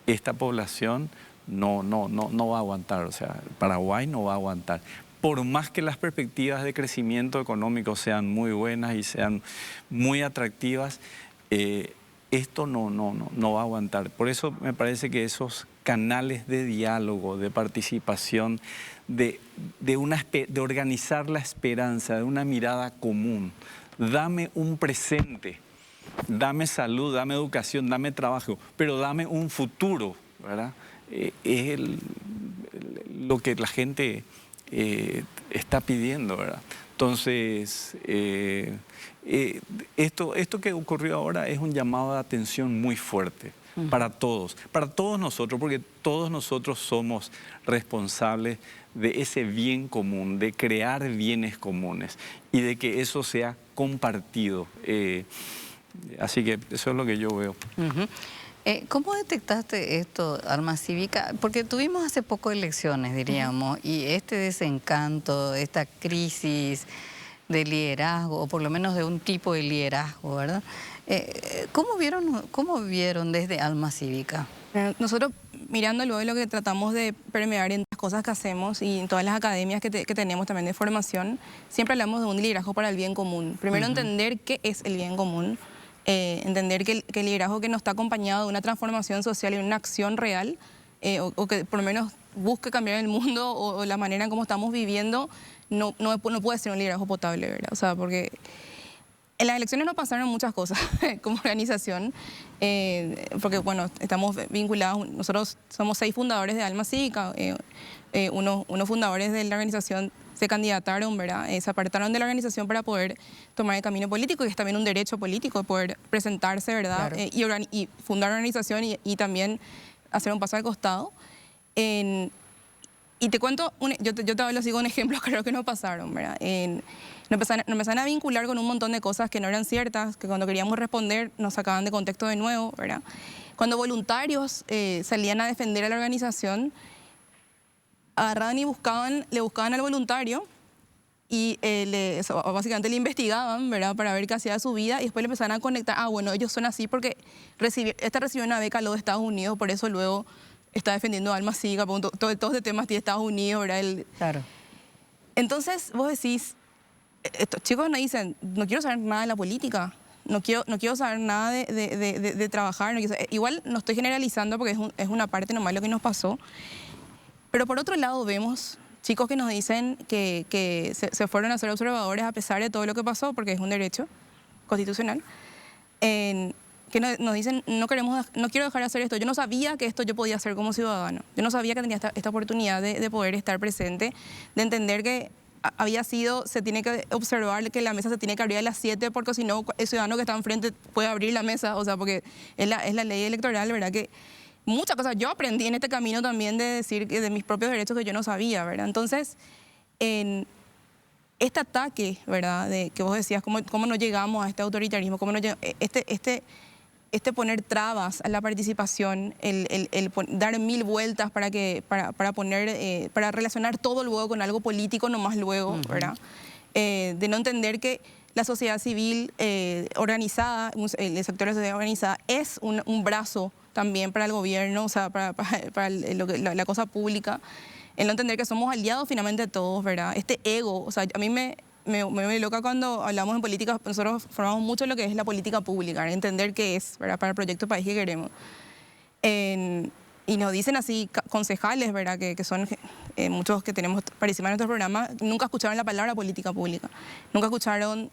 esta población no va a aguantar, o sea, Paraguay no va a aguantar. Por más que las perspectivas de crecimiento económico sean muy buenas y sean muy atractivas, esto no va a aguantar. Por eso me parece que esos canales de diálogo, de participación, de organizar la esperanza, de una mirada común, dame un presente, dame salud, dame educación, dame trabajo, pero dame un futuro, ¿verdad? Es lo que la gente está pidiendo, ¿verdad? Entonces, esto que ocurrió ahora es un llamado de atención muy fuerte para todos nosotros, porque todos nosotros somos responsables de ese bien común, de crear bienes comunes y de que eso sea compartido. Así que eso es lo que yo veo. ¿Cómo detectaste esto, Alma Cívica? Porque tuvimos hace poco elecciones, diríamos, y este desencanto, esta crisis de liderazgo, o por lo menos de un tipo de liderazgo, ¿verdad? ¿Cómo vieron desde Alma Cívica? Nosotros, mirando luego lo que tratamos de permear en las cosas que hacemos y en todas las academias que tenemos también de formación, siempre hablamos de un liderazgo para el bien común. Primero, entender qué es el bien común. Entender que el liderazgo que nos está acompañado de una transformación social y una acción real, o que por lo menos busque cambiar el mundo o la manera en cómo estamos viviendo, no puede ser un liderazgo potable, ¿verdad? O sea, porque en las elecciones nos pasaron muchas cosas como organización, porque bueno, estamos vinculados, nosotros somos 6 fundadores de Alma Cívica, unos fundadores de la organización se candidataron, ¿verdad? Se apartaron de la organización para poder tomar el camino político, y es también un derecho político poder presentarse, ¿verdad? Claro. Y fundar una organización y también hacer un paso al costado. Y te cuento, yo te hablo así con ejemplos creo que nos pasaron, ¿verdad? Nos empezaron a vincular con un montón de cosas que no eran ciertas, que cuando queríamos responder nos sacaban de contexto de nuevo, ¿verdad? Cuando voluntarios salían a defender a la organización, agarraban y le buscaban al voluntario y básicamente le investigaban, ¿verdad? Para ver qué hacía de su vida, y después le empezaban a conectar, bueno, ellos son así porque recibió una beca luego de Estados Unidos, por eso luego está defendiendo a Alma Cívica, todo este tema de Estados Unidos, ¿verdad? Claro. Entonces vos decís, estos chicos nos dicen, no quiero saber nada de la política, no quiero saber nada de trabajar, igual no estoy generalizando porque es una parte nomás lo que nos pasó. Pero por otro lado vemos chicos que nos dicen que se fueron a ser observadores a pesar de todo lo que pasó, porque es un derecho constitucional, que nos dicen, no quiero dejar de hacer esto. Yo no sabía que esto yo podía hacer como ciudadano. Yo no sabía que tenía esta oportunidad de poder estar presente, de entender que se tiene que observar que la mesa se tiene que abrir a las 7, porque si no, el ciudadano que está enfrente puede abrir la mesa, o sea, porque es la ley electoral, ¿verdad? Que muchas cosas yo aprendí en este camino también de decir de mis propios derechos que yo no sabía, ¿verdad? Entonces, en este ataque, ¿verdad? Que vos decías, ¿cómo no llegamos a este autoritarismo? ¿Cómo no este poner trabas a la participación, dar 1000 vueltas para relacionar todo luego con algo político nomás luego, ¿verdad? De no entender que la sociedad civil organizada, el sector de la sociedad organizada es un brazo también para el gobierno, o sea, para la cosa pública, el no entender que somos aliados finalmente todos, ¿verdad? Este ego, o sea, a mí me loca cuando hablamos en política, nosotros formamos mucho lo que es la política pública, ¿verdad? Entender qué es, ¿verdad? Para el proyecto país que queremos. Y nos dicen así concejales, ¿verdad? Que son muchos que participado en nuestro programa, nunca escucharon la palabra política pública, nunca escucharon,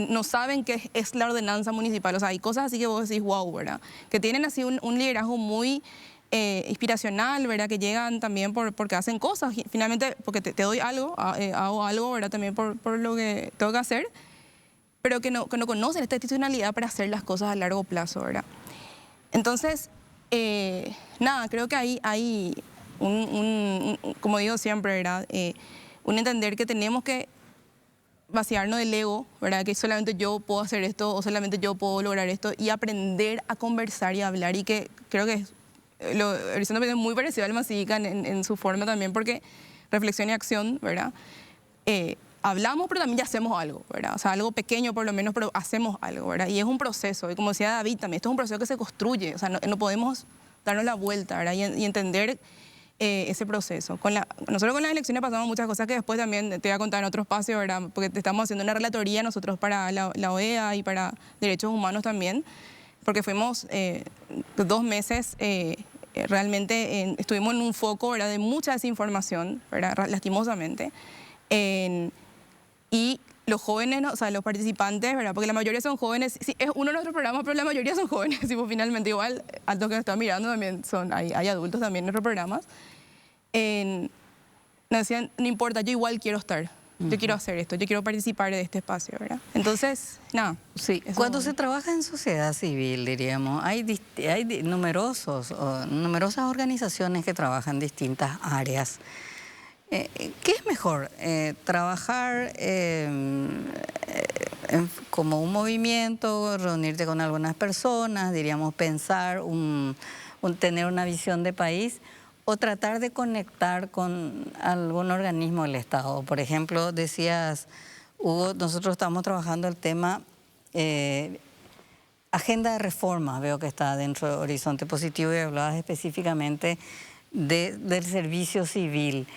no saben qué es la ordenanza municipal, o sea, hay cosas así que vos decís, wow, ¿verdad? Que tienen así un liderazgo muy inspiracional, ¿verdad? Que llegan también porque hacen cosas, finalmente porque te doy algo, hago algo, ¿verdad? También por lo que tengo que hacer, pero que no conocen esta institucionalidad para hacer las cosas a largo plazo, ¿verdad? Entonces, nada, creo que hay como digo siempre, ¿verdad? Un entender que tenemos que vaciarnos del ego, ¿verdad? Que solamente yo puedo hacer esto o solamente yo puedo lograr esto, y aprender a conversar y a hablar, y que creo que Horizonte es muy parecido al Alma Cívica en su forma también, porque reflexión y acción, ¿verdad? hablamos, pero también ya hacemos algo, ¿verdad? O sea, algo pequeño por lo menos, pero hacemos algo, ¿verdad? Y es un proceso, y como decía David también, esto es un proceso que se construye, o sea, no podemos darnos la vuelta, ¿verdad? Y entender ese proceso. Nosotros con las elecciones pasamos muchas cosas que después también te voy a contar en otro espacio, ¿verdad? Porque estamos haciendo una relatoría nosotros para la OEA y para Derechos Humanos también, porque fuimos 2 meses, realmente estuvimos en un foco, ¿verdad?, de mucha desinformación, ¿verdad?, lastimosamente. Y los jóvenes, ¿no? O sea, los participantes, ¿verdad?, porque la mayoría son jóvenes, sí, es uno de nuestros programas, pero la mayoría son jóvenes, y pues, finalmente igual, a los que nos están mirando también hay adultos también en nuestros programas. Nos decían, no importa, yo igual quiero estar, yo quiero hacer esto, yo quiero participar de este espacio, ¿verdad? Entonces, nada. Sí, cuando se trabaja en sociedad civil, diríamos, hay numerosas organizaciones que trabajan en distintas áreas. ¿Qué es mejor? ¿Trabajar como un movimiento, reunirte con algunas personas, diríamos, pensar, tener una visión de país, o tratar de conectar con algún organismo del Estado? Por ejemplo, decías, Hugo, nosotros estamos trabajando el tema agenda de reforma, veo que está dentro de Horizonte Positivo, y hablabas específicamente del servicio civil.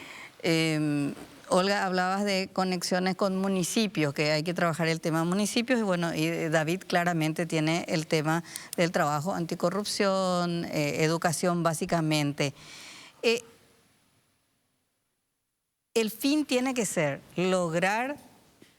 Olga, hablabas de conexiones con municipios, que hay que trabajar el tema de municipios, y bueno, y David claramente tiene el tema del trabajo anticorrupción, educación básicamente. El fin tiene que ser lograr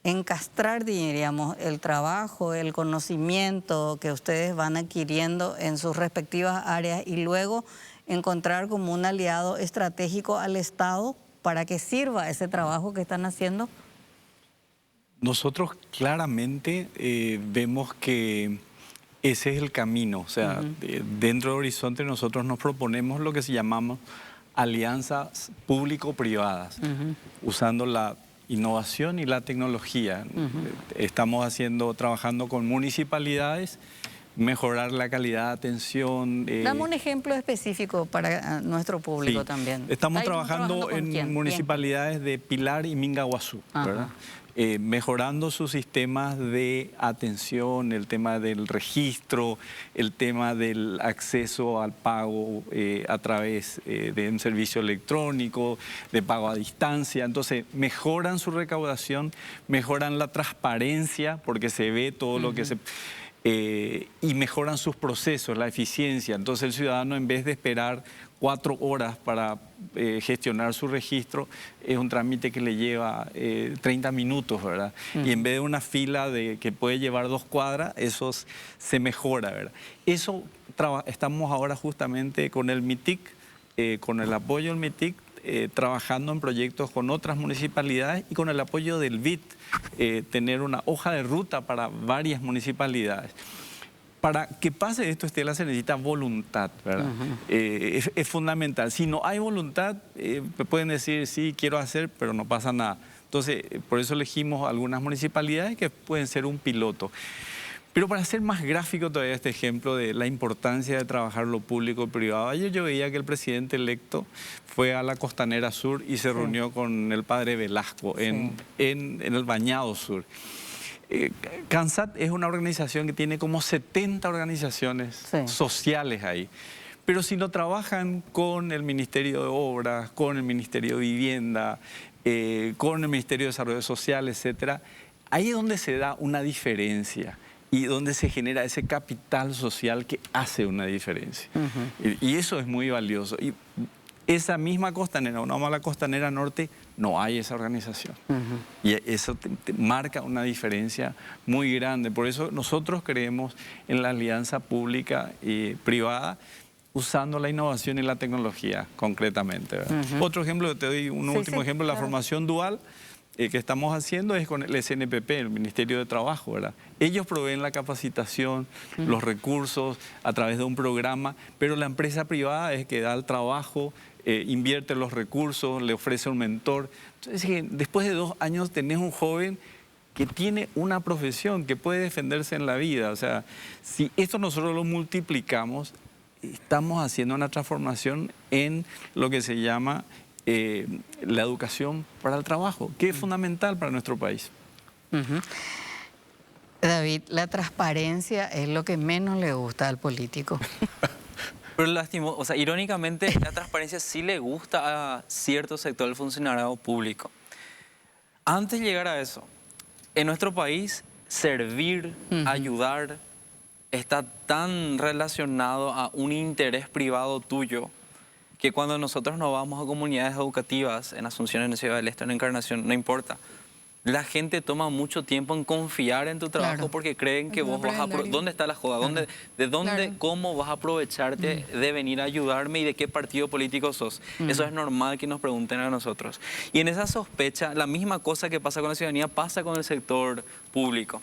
encastrar, diríamos, el trabajo, el conocimiento que ustedes van adquiriendo en sus respectivas áreas y luego encontrar como un aliado estratégico al Estado para que sirva ese trabajo que están haciendo. Nosotros claramente vemos que ese es el camino. O sea, dentro de Horizonte nosotros nos proponemos lo que se llamamos alianzas público-privadas, usando la innovación y la tecnología. Estamos trabajando con municipalidades, mejorar la calidad de atención. Dame un ejemplo específico para nuestro público también. Estamos trabajando en municipalidades de Pilar y Mingaguazú, ¿verdad? Mejorando sus sistemas de atención, el tema del registro, el tema del acceso al pago a través de un servicio electrónico, de pago a distancia. Entonces, mejoran su recaudación, mejoran la transparencia, porque se ve todo lo que se... y mejoran sus procesos, la eficiencia. Entonces el ciudadano, en vez de esperar 4 horas para gestionar su registro, es un trámite que le lleva 30 minutos, ¿verdad? Y en vez de una fila que puede llevar 2 cuadras, eso se mejora, ¿verdad? Eso estamos ahora justamente con el MITIC, con el apoyo del MITIC, trabajando en proyectos con otras municipalidades y con el apoyo del BID, tener una hoja de ruta para varias municipalidades. Para que pase esto, Estela, se necesita voluntad, ¿verdad? Es fundamental. Si no hay voluntad, pueden decir, sí, quiero hacer, pero no pasa nada. Entonces, por eso elegimos algunas municipalidades que pueden ser un piloto. Pero para hacer más gráfico todavía este ejemplo de la importancia de trabajar lo público y privado, ayer yo veía que el presidente electo fue a la Costanera Sur y se reunió con el padre Velasco en el Bañado Sur. CANSAT es una organización que tiene como 70 organizaciones sociales ahí. Pero si no trabajan con el Ministerio de Obras, con el Ministerio de Vivienda, con el Ministerio de Desarrollo Social, etcétera, ahí es donde se da una diferencia y donde se genera ese capital social que hace una diferencia. Y eso es muy valioso. Y esa misma costanera, una mala costanera norte, no hay esa organización. Y eso te marca una diferencia muy grande. Por eso nosotros creemos en la alianza pública y privada, usando la innovación y la tecnología concretamente, ¿verdad? Otro ejemplo, te doy un último ejemplo, la formación dual que estamos haciendo es con el SNPP, el Ministerio de Trabajo, ¿verdad? Ellos proveen la capacitación, los recursos a través de un programa, pero la empresa privada es que da el trabajo, invierte los recursos, le ofrece un mentor. Entonces, después de 2 años tenés un joven que tiene una profesión, que puede defenderse en la vida. O sea, si esto nosotros lo multiplicamos, estamos haciendo una transformación en lo que se llama la educación para el trabajo, que es fundamental para nuestro país. David, la transparencia es lo que menos le gusta al político. Pero o sea, irónicamente, la transparencia sí le gusta a cierto sector del funcionariado público. Antes de llegar a eso, en nuestro país, servir, ayudar, está tan relacionado a un interés privado tuyo que cuando nosotros nos vamos a comunidades educativas, en Asunción, en Ciudad del Este, en Encarnación, no importa. La gente toma mucho tiempo en confiar en tu trabajo porque creen que vos vas a... ¿Dónde está la joda? ¿De dónde, cómo vas a aprovecharte de venir a ayudarme y de qué partido político sos? Eso es normal que nos pregunten a nosotros. Y en esa sospecha, la misma cosa que pasa con la ciudadanía pasa con el sector público.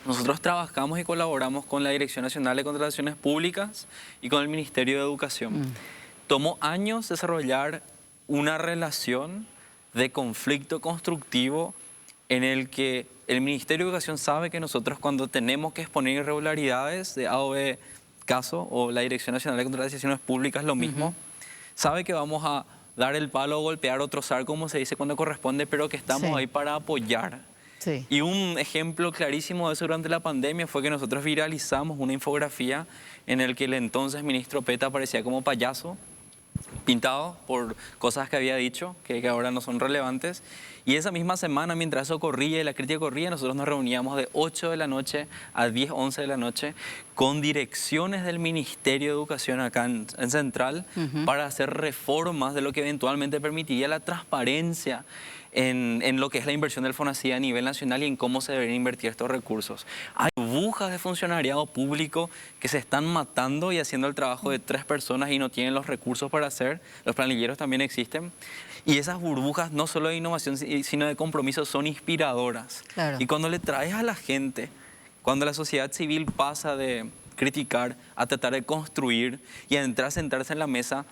Nosotros trabajamos y colaboramos con la Dirección Nacional de Contrataciones Públicas y con el Ministerio de Educación. Tomó años desarrollar una relación de conflicto constructivo en el que el Ministerio de Educación sabe que nosotros cuando tenemos que exponer irregularidades de A o B caso, o la Dirección Nacional de Contrataciones Públicas lo mismo, sabe que vamos a dar el palo, golpear o trozar, como se dice cuando corresponde, pero que estamos ahí para apoyar. Y un ejemplo clarísimo de eso durante la pandemia fue que nosotros viralizamos una infografía en el que el entonces ministro Peta aparecía como payaso, pintado por cosas que había dicho, que ahora no son relevantes. Y esa misma semana, mientras eso corría y la crítica corría, nosotros nos reuníamos de 8 de la noche a 10, 11 de la noche con direcciones del Ministerio de Educación acá en Central para hacer reformas de lo que eventualmente permitiría la transparencia en lo que es la inversión del FONACYT a nivel nacional y en cómo se deberían invertir estos recursos. Hay burbujas de funcionariado público que se están matando y haciendo el trabajo de 3 personas y no tienen los recursos para hacer. Los planilleros también existen. Y esas burbujas, no solo de innovación, sino de compromiso, son inspiradoras. Y cuando le traes a la gente, cuando la sociedad civil pasa de criticar a tratar de construir y a entrar a sentarse en la mesa,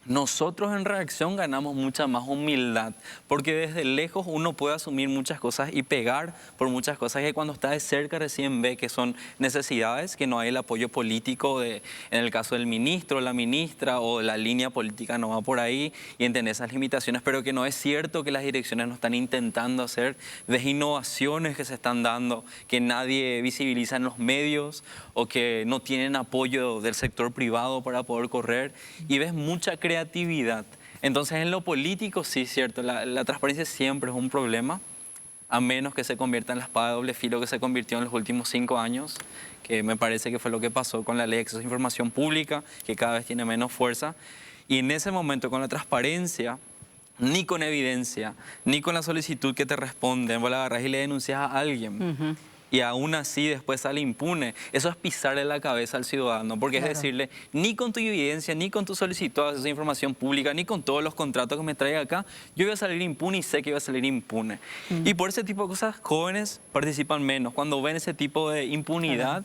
nosotros en reacción ganamos mucha más humildad, porque desde lejos uno puede asumir muchas cosas y pegar por muchas cosas que cuando está de cerca recién ve que son necesidades, que no hay el apoyo político en el caso del ministro, la ministra o la línea política no va por ahí y entender esas limitaciones, pero que no es cierto que las direcciones no están intentando hacer, de innovaciones que se están dando, que nadie visibiliza en los medios o que no tienen apoyo del sector privado para poder correr, y ves mucha creatividad. Entonces en lo político sí es cierto, la transparencia siempre es un problema, a menos que se convierta en la espada de doble filo que se convirtió en los últimos 5 años, que me parece que fue lo que pasó con la ley de acceso a información pública, que cada vez tiene menos fuerza. Y en ese momento con la transparencia, ni con evidencia, ni con la solicitud que te responden, vos la agarrás y le denuncias a alguien. Y aún así después sale impune. Eso es pisarle la cabeza al ciudadano, porque es decirle, ni con tu evidencia, ni con tu solicitud de acceso a información pública, ni con todos los contratos que me traiga acá, yo voy a salir impune y sé que voy a salir impune. Y por ese tipo de cosas, jóvenes participan menos. Cuando ven ese tipo de impunidad,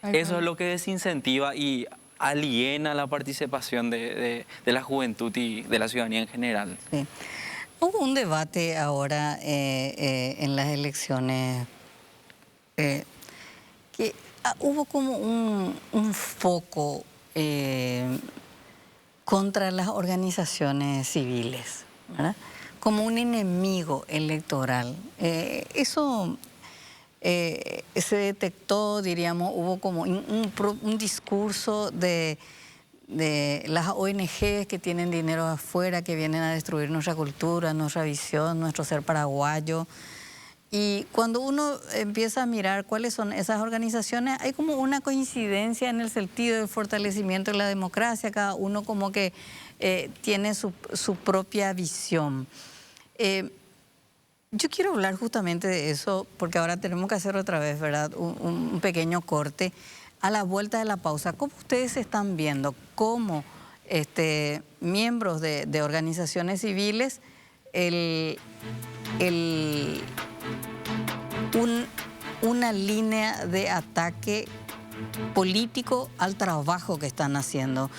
eso es lo que desincentiva y aliena la participación de la juventud y de la ciudadanía en general. Hubo un debate ahora en las elecciones que hubo como un foco contra las organizaciones civiles, ¿verdad? Como un enemigo electoral. Eso se detectó, diríamos, hubo como un discurso de las ONGs que tienen dinero afuera, que vienen a destruir nuestra cultura, nuestra visión, nuestro ser paraguayo. Y cuando uno empieza a mirar cuáles son esas organizaciones, hay como una coincidencia en el sentido del fortalecimiento de la democracia. Cada uno como que tiene su propia visión. Yo quiero hablar justamente de eso, porque ahora tenemos que hacer otra vez, ¿verdad? Un pequeño corte. A la vuelta de la pausa, ¿cómo ustedes están viendo cómo miembros de organizaciones civiles una línea de ataque político al trabajo que están haciendo?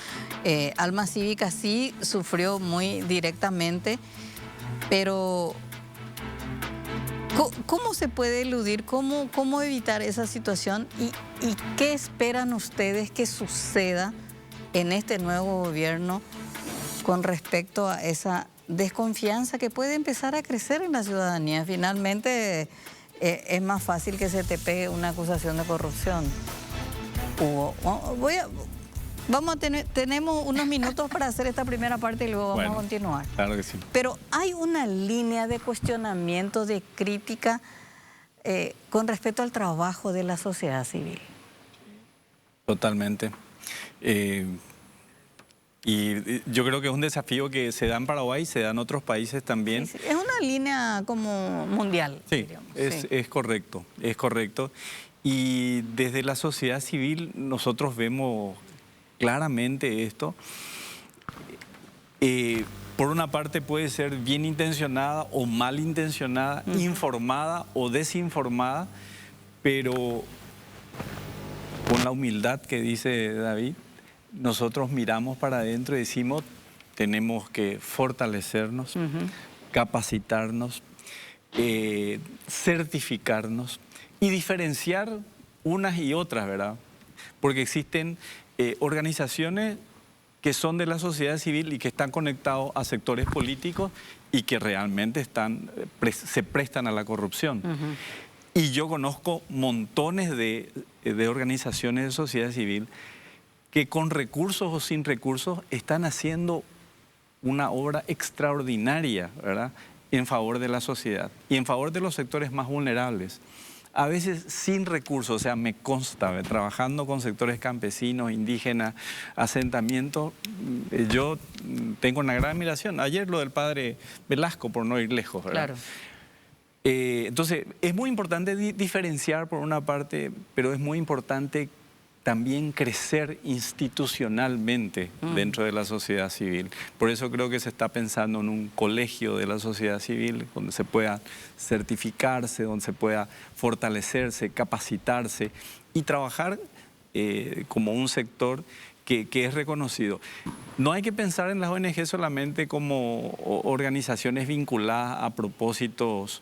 Alma Cívica sí sufrió muy directamente, pero ¿cómo se puede eludir? ¿Cómo evitar esa situación? ¿Y qué esperan ustedes que suceda en este nuevo gobierno con respecto a esa desconfianza que puede empezar a crecer en la ciudadanía. Finalmente es más fácil que se te pegue una acusación de corrupción. Hugo, tenemos unos minutos para hacer esta primera parte y luego vamos a continuar. Claro que sí. Pero hay una línea de cuestionamiento, de crítica con respecto al trabajo de la sociedad civil. Totalmente. Y yo creo que es un desafío que se da en Paraguay, se da en otros países también. Sí, es una línea como mundial. Sí, diríamos. es correcto, es correcto. Y desde la sociedad civil nosotros vemos claramente esto. Por una parte puede ser bien intencionada o mal intencionada, informada o desinformada, pero con la humildad que dice David, nosotros miramos para adentro y decimos, tenemos que fortalecernos, capacitarnos, certificarnos y diferenciar unas y otras, ¿verdad? Porque existen organizaciones que son de la sociedad civil y que están conectados a sectores políticos y que realmente se prestan a la corrupción. Y yo conozco montones de organizaciones de sociedad civil que con recursos o sin recursos están haciendo una obra extraordinaria, ¿verdad?, en favor de la sociedad y en favor de los sectores más vulnerables. A veces sin recursos, o sea, me consta, trabajando con sectores campesinos, indígenas, asentamientos, yo tengo una gran admiración. Ayer lo del padre Velasco, por no ir lejos, ¿verdad? Claro. Entonces, es muy importante diferenciar por una parte, pero es muy importante también crecer institucionalmente dentro de la sociedad civil. Por eso creo que se está pensando en un colegio de la sociedad civil donde se pueda certificarse, donde se pueda fortalecerse, capacitarse y trabajar como un sector que es reconocido. No hay que pensar en las ONG solamente como organizaciones vinculadas a propósitos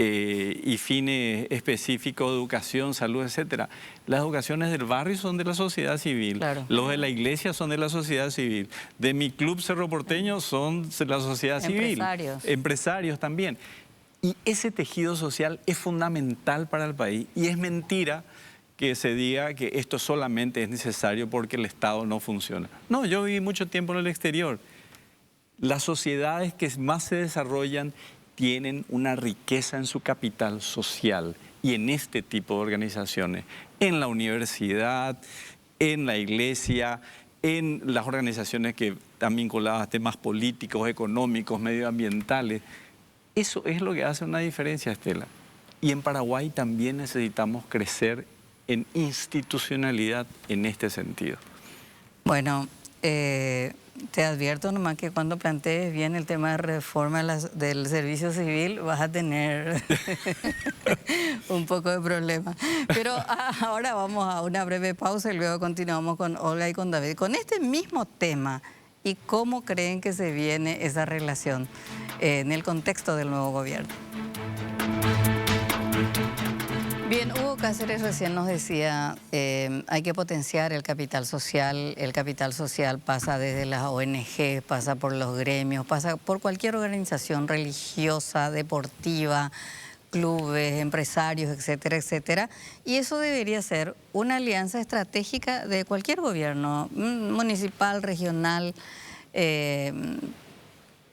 y fines específicos de educación, salud, etcétera. Las educaciones del barrio son de la sociedad civil, Claro. Los de la iglesia son de la sociedad civil, de mi club Cerro Porteño son de la sociedad civil, empresarios también. Y ese tejido social es fundamental para el país y es mentira que se diga que esto solamente es necesario porque el Estado no funciona. No, yo viví mucho tiempo en el exterior. Las sociedades que más se desarrollan tienen una riqueza en su capital social y en este tipo de organizaciones, en la universidad, en la iglesia, en las organizaciones que están vinculadas a temas políticos, económicos, medioambientales. Eso es lo que hace una diferencia, Estela. Y en Paraguay también necesitamos crecer en institucionalidad en este sentido. Bueno, te advierto nomás que cuando plantees bien el tema de reforma del servicio civil vas a tener un poco de problema. Pero ahora vamos a una breve pausa y luego continuamos con Olga y con David. Con este mismo tema y cómo creen que se viene esa relación en el contexto del nuevo gobierno. Bien, Hugo Cáceres recién nos decía, hay que potenciar el capital social. El capital social pasa desde las ONG, pasa por los gremios, pasa por cualquier organización religiosa, deportiva, clubes, empresarios, etcétera, etcétera. Y eso debería ser una alianza estratégica de cualquier gobierno, municipal, regional,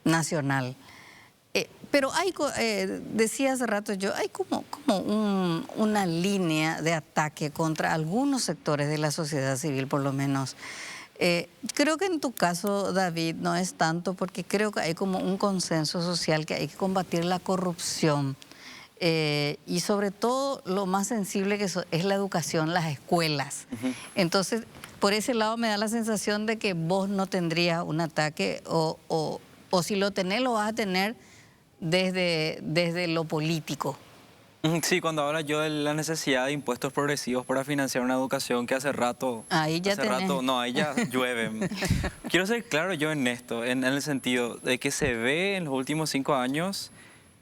nacional. Pero hay, decía hace rato yo, hay como una línea de ataque contra algunos sectores de la sociedad civil, por lo menos. Creo que en tu caso, David, no es tanto porque creo que hay como un consenso social que hay que combatir la corrupción. Y sobre todo lo más sensible que es la educación, las escuelas. Entonces, por ese lado me da la sensación de que vos no tendrías un ataque o si lo tenés, lo vas a tener desde lo político. Sí, cuando hablo yo de la necesidad de impuestos progresivos para financiar una educación que hace rato... Ahí ya no, ahí ya llueve. Quiero ser claro yo en esto, en el sentido de que se ve en los últimos 5 años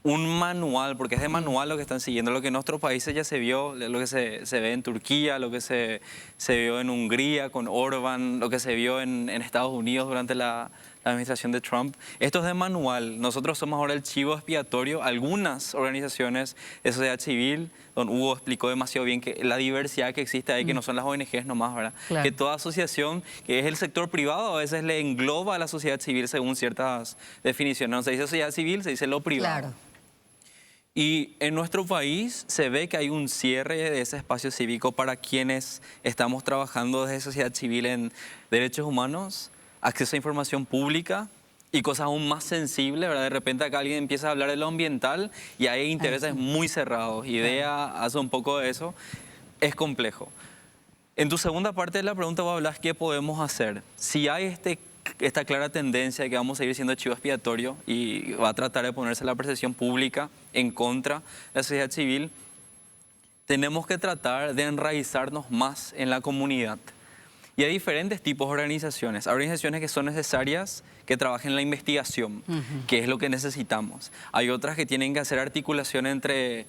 un manual, porque es de manual lo que están siguiendo, lo que en otros países ya se vio, lo que se ve en Turquía, lo que se vio en Hungría con Orbán, lo que se vio en Estados Unidos durante la la administración de Trump. Esto es de manual. Nosotros somos ahora el chivo expiatorio. Algunas organizaciones de sociedad civil, don Hugo explicó demasiado bien que la diversidad que existe ahí, que no son las ONGs nomás, ¿verdad? Claro. Que toda asociación, que es el sector privado, a veces le engloba a la sociedad civil según ciertas definiciones. No se dice sociedad civil, se dice lo privado. Claro. Y en nuestro país se ve que hay un cierre de ese espacio cívico para quienes estamos trabajando desde sociedad civil en derechos humanos, acceso a información pública y cosas aún más sensibles, ¿verdad? De repente acá alguien empieza a hablar de lo ambiental y hay intereses muy cerrados. IDEA hace un poco de eso. Es complejo. En tu segunda parte de la pregunta vos hablas qué podemos hacer. Si hay esta clara tendencia de que vamos a seguir siendo chivo expiatorio y va a tratar de ponerse la percepción pública en contra de la sociedad civil, tenemos que tratar de enraizarnos más en la comunidad. Y hay diferentes tipos de organizaciones. Hay organizaciones que son necesarias que trabajen en la investigación, que es lo que necesitamos. Hay otras que tienen que hacer articulación entre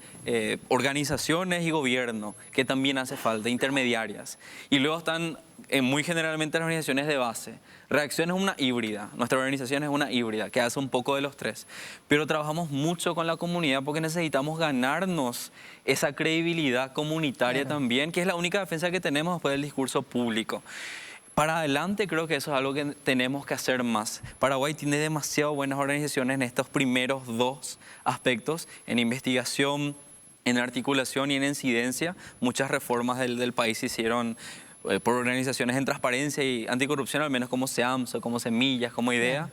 organizaciones y gobierno, que también hace falta, intermediarias. Y luego están muy generalmente las organizaciones de base. Reacción es una híbrida, nuestra organización es una híbrida, que hace un poco de los tres. Pero trabajamos mucho con la comunidad porque necesitamos ganarnos esa credibilidad comunitaria también, que es la única defensa que tenemos después del discurso público. Para adelante creo que eso es algo que tenemos que hacer más. Paraguay tiene demasiado buenas organizaciones en estos primeros dos aspectos, en investigación, en articulación y en incidencia. Muchas reformas del país se hicieron por organizaciones en transparencia y anticorrupción, al menos como SEAMSO, como Semillas, como IDEA.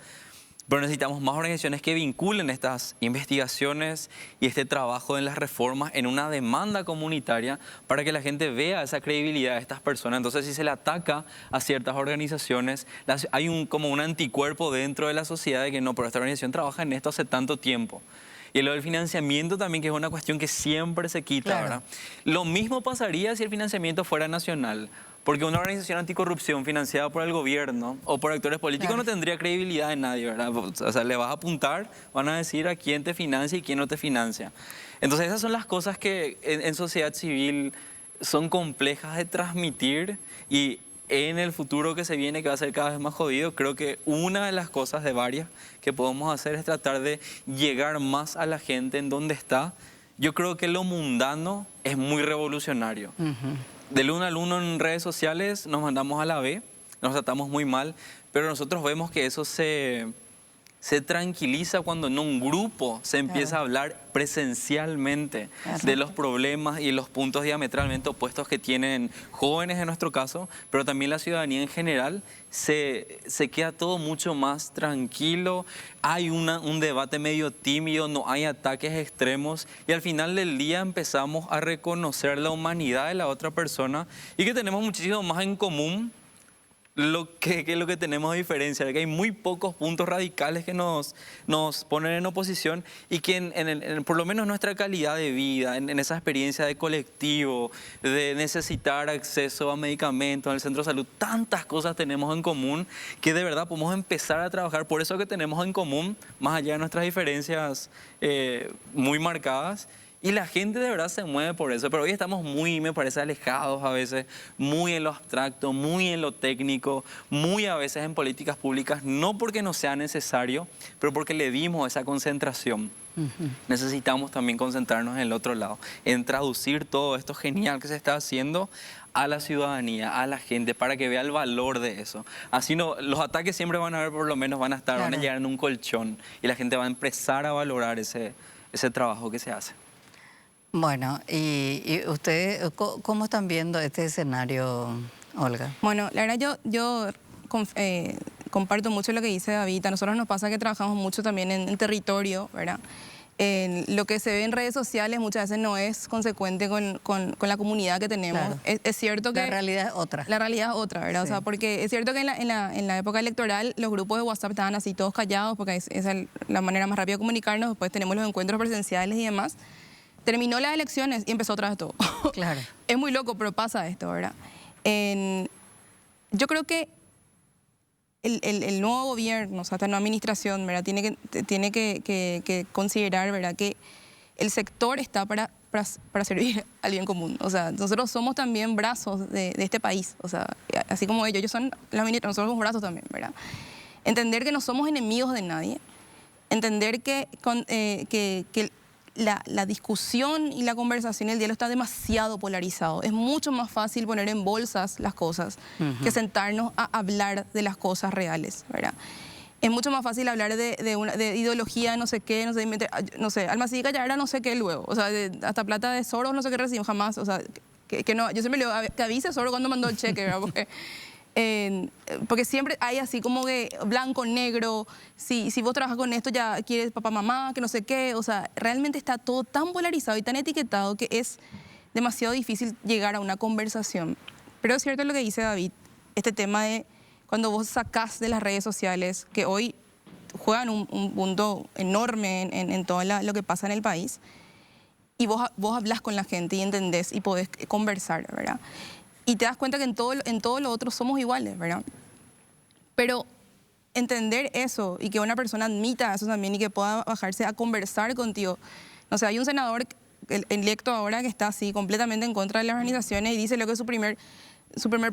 Pero necesitamos más organizaciones que vinculen estas investigaciones y este trabajo en las reformas en una demanda comunitaria para que la gente vea esa credibilidad de estas personas. Entonces, si se le ataca a ciertas organizaciones, hay como un anticuerpo dentro de la sociedad de que no, pero esta organización trabaja en esto hace tanto tiempo. Y lo del financiamiento también, que es una cuestión que siempre se quita, ¿verdad? Lo mismo pasaría si el financiamiento fuera nacional. Porque una organización anticorrupción financiada por el gobierno o por actores políticos no tendría credibilidad en nadie, ¿verdad? O sea, le vas a apuntar, van a decir a quién te financia y quién no te financia. Entonces, esas son las cosas que en sociedad civil son complejas de transmitir y en el futuro que se viene, que va a ser cada vez más jodido, creo que una de las cosas de varias que podemos hacer es tratar de llegar más a la gente en donde está. Yo creo que lo mundano es muy revolucionario. Del uno al uno en redes sociales nos mandamos a la B, nos tratamos muy mal, pero nosotros vemos que eso se tranquiliza cuando en un grupo se empieza a hablar presencialmente de los problemas y los puntos diametralmente opuestos que tienen jóvenes en nuestro caso, pero también la ciudadanía en general. Se queda todo mucho más tranquilo, hay un debate medio tímido, no hay ataques extremos y al final del día empezamos a reconocer la humanidad de la otra persona y que tenemos muchísimo más en común que lo que tenemos de diferencia, que hay muy pocos puntos radicales que nos ponen en oposición y que por lo menos nuestra calidad de vida, en esa experiencia de colectivo, de necesitar acceso a medicamentos en el centro de salud, tantas cosas tenemos en común que de verdad podemos empezar a trabajar por eso que tenemos en común, más allá de nuestras diferencias muy marcadas. Y la gente de verdad se mueve por eso, pero hoy estamos muy, me parece, alejados a veces, muy en lo abstracto, muy en lo técnico, muy a veces en políticas públicas, no porque no sea necesario, pero porque le dimos esa concentración. Necesitamos también concentrarnos en el otro lado, en traducir todo esto genial que se está haciendo a la ciudadanía, a la gente, para que vea el valor de eso. Así no, los ataques siempre van a haber, por lo menos van a estar, van a llegar en un colchón y la gente va a empezar a valorar ese trabajo que se hace. Bueno, ¿y ustedes cómo están viendo este escenario, Olga? Bueno, la verdad yo comparto mucho lo que dice David. A nosotros nos pasa que trabajamos mucho también en territorio, ¿verdad? Lo que se ve en redes sociales muchas veces no es consecuente con la comunidad que tenemos. Claro. Es cierto que... La realidad es otra. La realidad es otra, ¿verdad? Sí. O sea, porque es cierto que en la época electoral los grupos de WhatsApp estaban así todos callados porque esa es la manera más rápida de comunicarnos. Después tenemos los encuentros presenciales y demás. Terminó las elecciones y empezó otra vez todo. Claro. Es muy loco, pero pasa esto, ¿verdad? Yo creo que el nuevo gobierno, o sea, esta nueva administración, ¿verdad? Tiene que considerar, ¿verdad?, que el sector está para servir al bien común. O sea, nosotros somos también brazos de este país. O sea, así como ellos son la ministra, nosotros somos brazos también, ¿verdad? Entender que no somos enemigos de nadie. Entender que la discusión y la conversación, el diálogo está demasiado polarizado. Es mucho más fácil poner en bolsas las cosas que sentarnos a hablar de las cosas reales, ¿verdad? Es mucho más fácil hablar de ideología, no sé qué, no sé, Alma Cívica ya era no sé qué luego. O sea, hasta plata de Soros, no sé qué recibimos jamás. O sea, que no, yo siempre le digo, que avise Soros cuando mandó el cheque, ¿verdad? Porque siempre hay así como que blanco, negro, si vos trabajas con esto ya quieres papá, mamá, que no sé qué. O sea, realmente está todo tan polarizado y tan etiquetado que es demasiado difícil llegar a una conversación. Pero es cierto lo que dice David, este tema de cuando vos sacás de las redes sociales, que hoy juegan un punto enorme en todo lo que pasa en el país, y vos hablás con la gente y entendés y podés conversar, ¿verdad? Y te das cuenta que en todo lo otro somos iguales, ¿verdad? Pero entender eso y que una persona admita eso también y que pueda bajarse a conversar contigo. No sé, hay un senador electo ahora que está así completamente en contra de las organizaciones y dice lo que su primer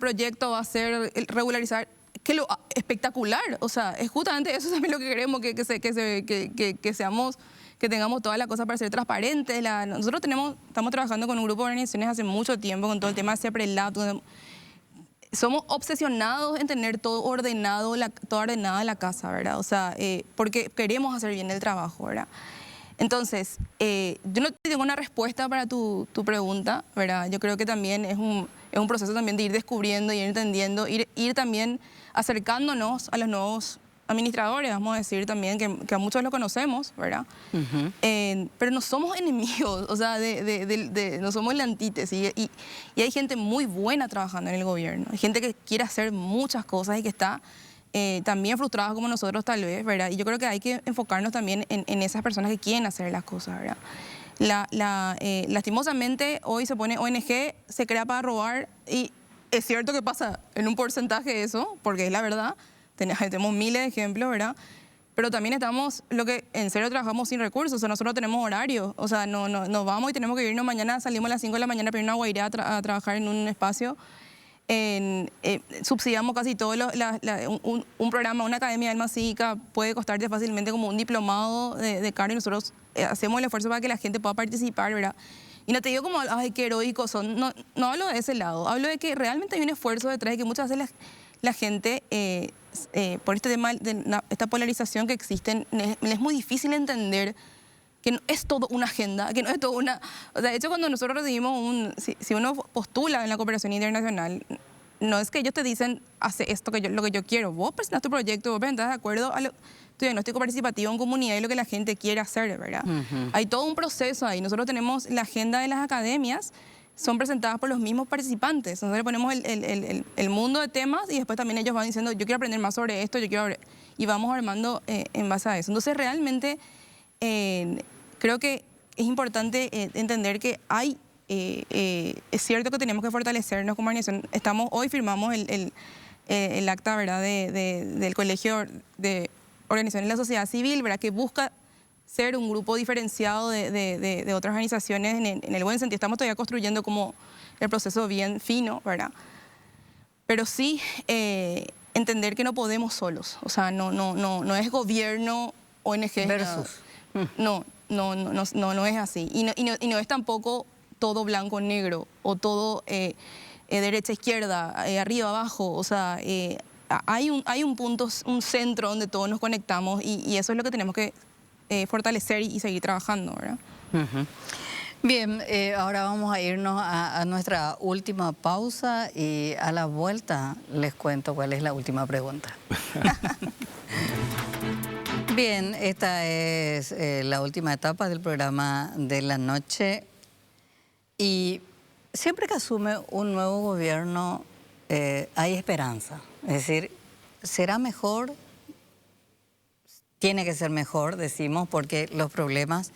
proyecto va a ser regularizar, que lo espectacular. O sea, es justamente eso también lo que queremos, que seamos, que tengamos todas las cosas para ser transparentes. Nosotros estamos trabajando con un grupo de organizaciones hace mucho tiempo con todo el tema de CEPRELAT. Somos obsesionados en tener todo ordenado, toda ordenada la casa, ¿verdad? O sea, porque queremos hacer bien el trabajo, ¿verdad? Entonces, yo no tengo una respuesta para tu pregunta, ¿verdad? Yo creo que también es un proceso también de ir descubriendo, ir entendiendo, ir también acercándonos a los nuevos administradores, vamos a decir también, que a muchos los conocemos, ¿verdad? Pero no somos enemigos, o sea, no somos la antítesis. Y hay gente muy buena trabajando en el gobierno, hay gente que quiere hacer muchas cosas y que está también frustrada como nosotros tal vez, ¿verdad? Y yo creo que hay que enfocarnos también en esas personas que quieren hacer las cosas, ¿verdad? Lastimosamente hoy se pone ONG, se crea para robar y es cierto que pasa en un porcentaje eso, porque es la verdad, tenemos miles de ejemplos, ¿verdad? Pero también estamos, en serio trabajamos sin recursos, o sea, nosotros no tenemos horario, o sea, nos vamos y tenemos que irnos mañana, salimos a las 5 de la mañana para irnos a Guairá a trabajar en un espacio. Subsidiamos casi todo, un programa, una academia de Alma Cívica puede costarte fácilmente como un diplomado de carne y nosotros hacemos el esfuerzo para que la gente pueda participar, ¿verdad? Y no te digo como, ay, qué heroicos son, no hablo de ese lado, hablo de que realmente hay un esfuerzo detrás y que muchas veces la gente, por este tema de esta polarización que existe, es muy difícil entender que no es todo una agenda, que no es todo una... O sea, de hecho, cuando nosotros recibimos si uno postula en la cooperación internacional, no es que ellos te dicen, hace esto lo que yo quiero. Vos presentas tu proyecto, vos presentas de acuerdo a tu diagnóstico participativo en comunidad y lo que la gente quiere hacer, ¿verdad? Hay todo un proceso ahí. Nosotros tenemos la agenda de las academias, son presentadas por los mismos participantes. Nosotros le ponemos el mundo de temas y después también ellos van diciendo, yo quiero aprender más sobre esto, y vamos armando en base a eso. Entonces, realmente... creo que es importante entender que es cierto que tenemos que fortalecernos como organización. Hoy firmamos el acta, ¿verdad? Del Colegio de Organizaciones de la Sociedad Civil, ¿verdad? Que busca ser un grupo diferenciado de otras organizaciones en el buen sentido. Estamos todavía construyendo como el proceso bien fino, ¿verdad? Pero sí entender que no podemos solos. O sea, no es gobierno, ONG... Versus. No es así. Y no es tampoco todo blanco-negro o todo derecha-izquierda, arriba-abajo. O sea, hay un punto, un centro donde todos nos conectamos y eso es lo que tenemos que fortalecer y seguir trabajando, ¿verdad? Bien, ahora vamos a irnos a nuestra última pausa y a la vuelta les cuento cuál es la última pregunta. Bien, esta es la última etapa del programa de la noche y siempre que asume un nuevo gobierno hay esperanza. Es decir, será mejor, tiene que ser mejor, decimos, porque los problemas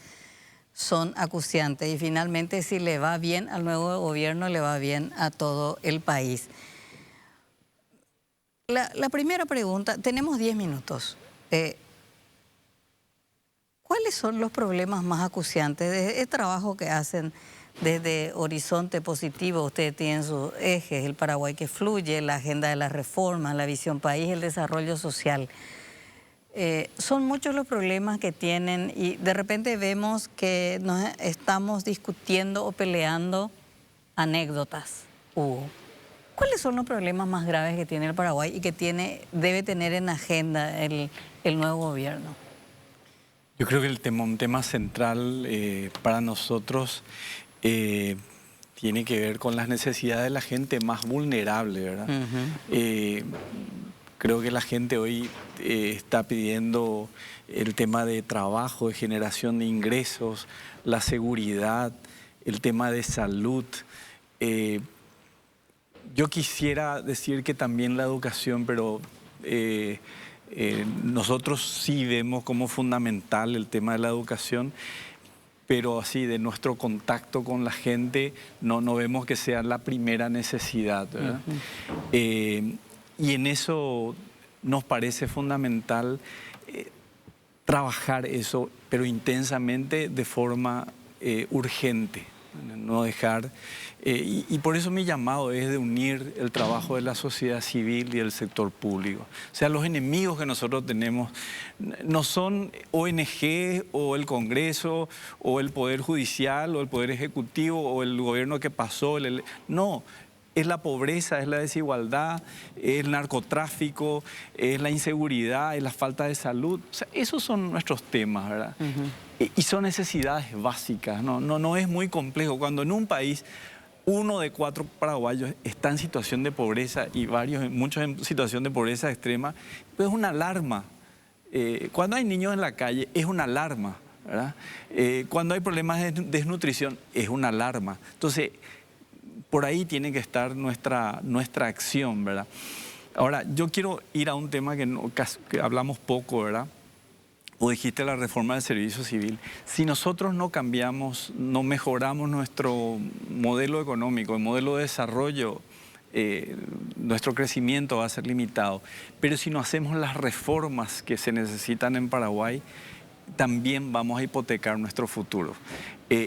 son acuciantes y finalmente si le va bien al nuevo gobierno, le va bien a todo el país. La primera pregunta, tenemos 10 minutos. ¿Cuáles son los problemas más acuciantes del trabajo que hacen desde Horizonte Positivo? Ustedes tienen sus ejes, el Paraguay que fluye, la agenda de las reformas, la visión país, el desarrollo social. Son muchos los problemas que tienen y de repente vemos que nos estamos discutiendo o peleando anécdotas, Hugo. ¿Cuáles son los problemas más graves que tiene el Paraguay y que debe tener en agenda el nuevo gobierno? Yo creo que un tema central para nosotros tiene que ver con las necesidades de la gente más vulnerable, ¿verdad? Creo que la gente hoy está pidiendo el tema de trabajo, de generación de ingresos, la seguridad, el tema de salud. Yo quisiera decir que también la educación, pero nosotros sí vemos como fundamental el tema de la educación, pero así de nuestro contacto con la gente no vemos que sea la primera necesidad, ¿verdad? Y en eso nos parece fundamental trabajar eso, pero intensamente de forma urgente. No dejar, y por eso mi llamado es de unir el trabajo de la sociedad civil y el sector público. O sea, los enemigos que nosotros tenemos no son ONG o el Congreso o el Poder Judicial o el Poder Ejecutivo o el gobierno que pasó. No, es la pobreza, es la desigualdad, es el narcotráfico, es la inseguridad, es la falta de salud. O sea, esos son nuestros temas, ¿verdad? Y son necesidades básicas, no es muy complejo. Cuando en un país 1 de 4 paraguayos está en situación de pobreza y muchos en situación de pobreza extrema, pues es una alarma. Cuando hay niños en la calle es una alarma, ¿verdad? Cuando hay problemas de desnutrición es una alarma. Entonces, por ahí tiene que estar nuestra acción, ¿verdad? Ahora, yo quiero ir a un tema que hablamos poco, ¿verdad? O dijiste la reforma del servicio civil. Si nosotros no cambiamos, no mejoramos nuestro modelo económico, el modelo de desarrollo, nuestro crecimiento va a ser limitado. Pero si no hacemos las reformas que se necesitan en Paraguay, también vamos a hipotecar nuestro futuro.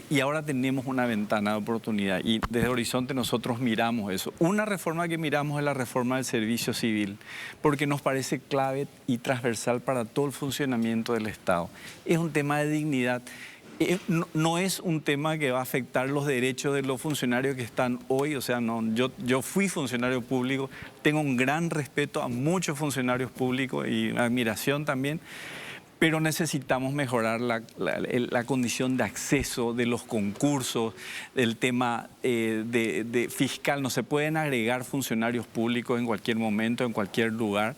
Y ahora tenemos una ventana de oportunidad y desde Horizonte nosotros miramos eso. Una reforma que miramos es la reforma del servicio civil, porque nos parece clave y transversal para todo el funcionamiento del Estado. Es un tema de dignidad. No es un tema que va a afectar los derechos de los funcionarios que están hoy. O sea, yo fui funcionario público, tengo un gran respeto a muchos funcionarios públicos y admiración también. Pero necesitamos mejorar la condición de acceso de los concursos, el tema de fiscal. No se pueden agregar funcionarios públicos en cualquier momento, en cualquier lugar.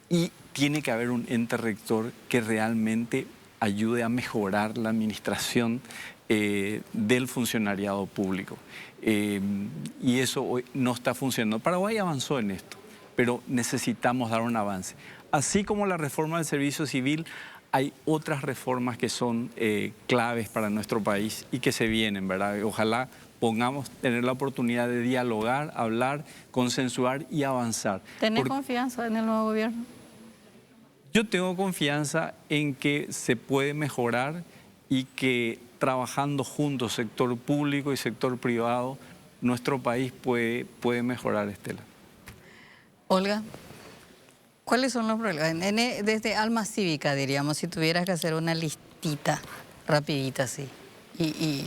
Y tiene que haber un ente rector que realmente ayude a mejorar la administración del funcionariado público. Y eso hoy no está funcionando. Paraguay avanzó en esto, pero necesitamos dar un avance. Así como la reforma del servicio civil, hay otras reformas que son claves para nuestro país y que se vienen, ¿verdad? Ojalá podamos tener la oportunidad de dialogar, hablar, consensuar y avanzar. ¿Tenés confianza en el nuevo gobierno? Yo tengo confianza en que se puede mejorar y que trabajando juntos, sector público y sector privado, nuestro país puede mejorar, Estela. Olga, ¿cuáles son los problemas? Desde Alma Cívica, diríamos, si tuvieras que hacer una listita rapidita así. Y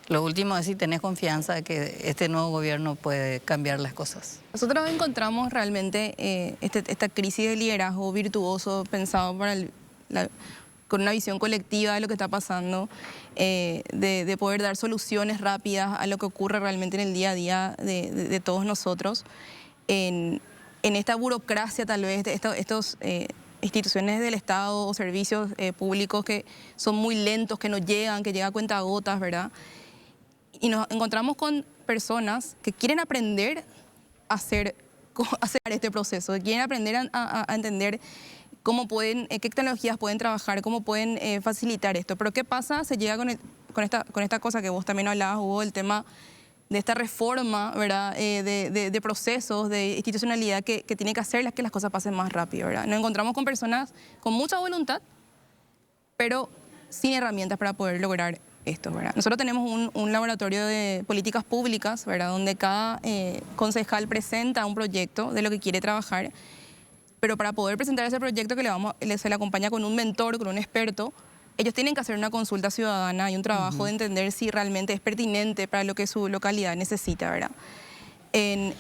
lo último es si tenés confianza de que este nuevo gobierno puede cambiar las cosas. Nosotros encontramos realmente esta crisis de liderazgo virtuoso pensado para con una visión colectiva de lo que está pasando, de poder dar soluciones rápidas a lo que ocurre realmente en el día a día de todos nosotros. En esta burocracia tal vez de estos instituciones del Estado o servicios públicos que son muy lentos, que no llegan, que llega a cuentagotas, ¿verdad? Y nos encontramos con personas que quieren aprender a hacer este proceso, que quieren aprender a entender cómo pueden, qué tecnologías pueden trabajar, cómo pueden facilitar esto. Pero ¿qué pasa? Se llega con esta cosa que vos también hablabas, Hugo, el tema de esta reforma, ¿verdad? De procesos, de institucionalidad que tiene que hacer que las cosas pasen más rápido, ¿verdad? Nos encontramos con personas con mucha voluntad, pero sin herramientas para poder lograr esto, ¿verdad? Nosotros tenemos un laboratorio de políticas públicas, ¿verdad? Donde cada concejal presenta un proyecto de lo que quiere trabajar Pero para poder presentar ese proyecto se le acompaña con un mentor, con un experto, ellos tienen que hacer una consulta ciudadana y un trabajo de entender si realmente es pertinente para lo que su localidad necesita, ¿verdad?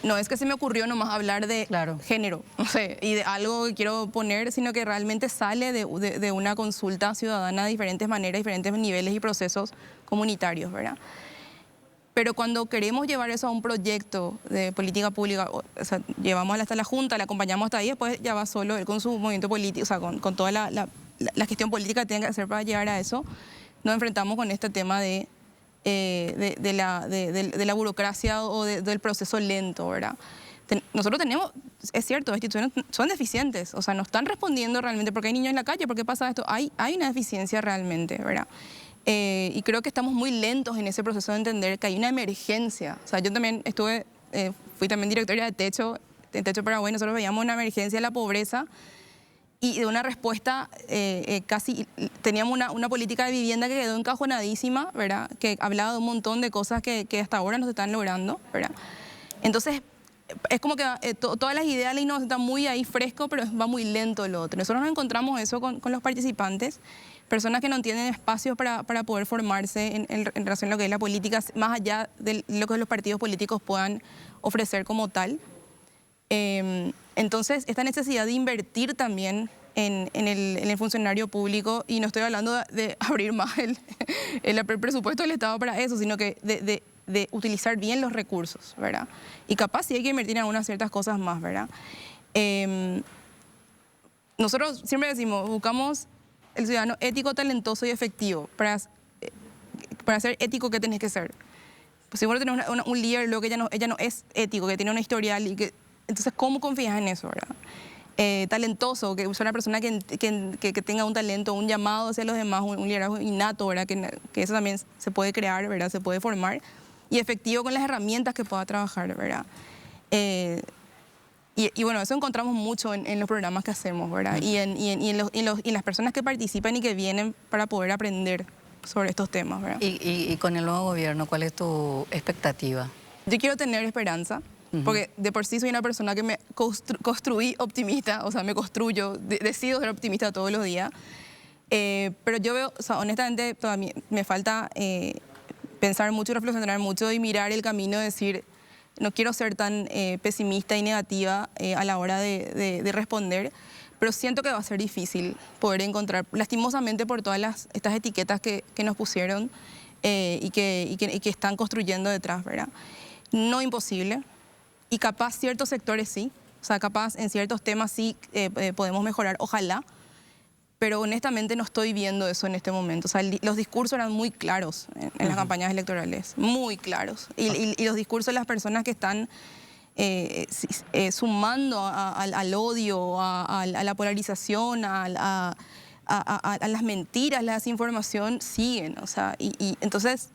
No es que se me ocurrió nomás hablar de género, no sé, y de algo que quiero poner, sino que realmente sale de una consulta ciudadana de diferentes maneras, diferentes niveles y procesos comunitarios, ¿verdad? Pero cuando queremos llevar eso a un proyecto de política pública, o sea, llevamos hasta la Junta, le acompañamos hasta ahí, después ya va solo él con su movimiento político, o sea, con toda la gestión política que tiene que hacer para llegar a eso, nos enfrentamos con este tema de la burocracia o del proceso lento, ¿verdad? Nosotros tenemos, es cierto, las instituciones son deficientes, o sea, no están respondiendo realmente porque hay niños en la calle, ¿por qué pasa esto? Hay una deficiencia realmente, ¿verdad? Y creo que estamos muy lentos en ese proceso de entender que hay una emergencia. O sea, yo también fui también directora de Techo Paraguay, nosotros veíamos una emergencia de la pobreza y de una respuesta teníamos una política de vivienda que quedó encajonadísima, ¿verdad? Que hablaba de un montón de cosas que hasta ahora no se están logrando, ¿verdad? Entonces, es como que todas las ideas, la innovación está muy ahí fresco, pero va muy lento lo otro. Nosotros nos encontramos eso con los participantes, personas que no tienen espacios para poder formarse en relación a lo que es la política, más allá de lo que los partidos políticos puedan ofrecer como tal. Entonces, esta necesidad de invertir también en el funcionario público, y no estoy hablando de abrir más el presupuesto del Estado para eso, sino que de utilizar bien los recursos, ¿verdad? Y capaz sí hay que invertir en algunas ciertas cosas más, ¿verdad? Nosotros siempre decimos, buscamos el ciudadano ético, talentoso y efectivo. Para ser ético, ¿qué tenés que ser? Pues si vos tenés un líder, luego que ella no es ético, que tiene una historial, entonces, ¿cómo confías en eso, verdad? Talentoso, que es una persona que tenga un talento, un llamado hacia los demás, un liderazgo innato, ¿verdad? Que eso también se puede crear, ¿verdad? Se puede formar. Y efectivo con las herramientas que pueda trabajar, ¿verdad? Y bueno, eso encontramos mucho en los programas que hacemos, ¿verdad? Y en las personas que participan y que vienen para poder aprender sobre estos temas, ¿verdad? Y con el nuevo gobierno, ¿cuál es tu expectativa? Yo quiero tener esperanza, porque de por sí soy una persona que me construí optimista, o sea, me construyo, decido ser optimista todos los días. Pero yo veo, o sea, honestamente, todavía me falta pensar mucho, reflexionar mucho y mirar el camino, decir, no quiero ser tan pesimista y negativa a la hora de responder, pero siento que va a ser difícil poder encontrar, lastimosamente por todas estas etiquetas que nos pusieron y que están construyendo detrás, ¿verdad? No imposible, y capaz ciertos sectores sí, o sea, capaz en ciertos temas sí podemos mejorar, ojalá, pero honestamente no estoy viendo eso en este momento. O sea, los discursos eran muy claros en las campañas electorales, muy claros. Y los discursos de las personas que están sumando al odio, a la polarización, a las mentiras, la desinformación, siguen. O sea, y entonces,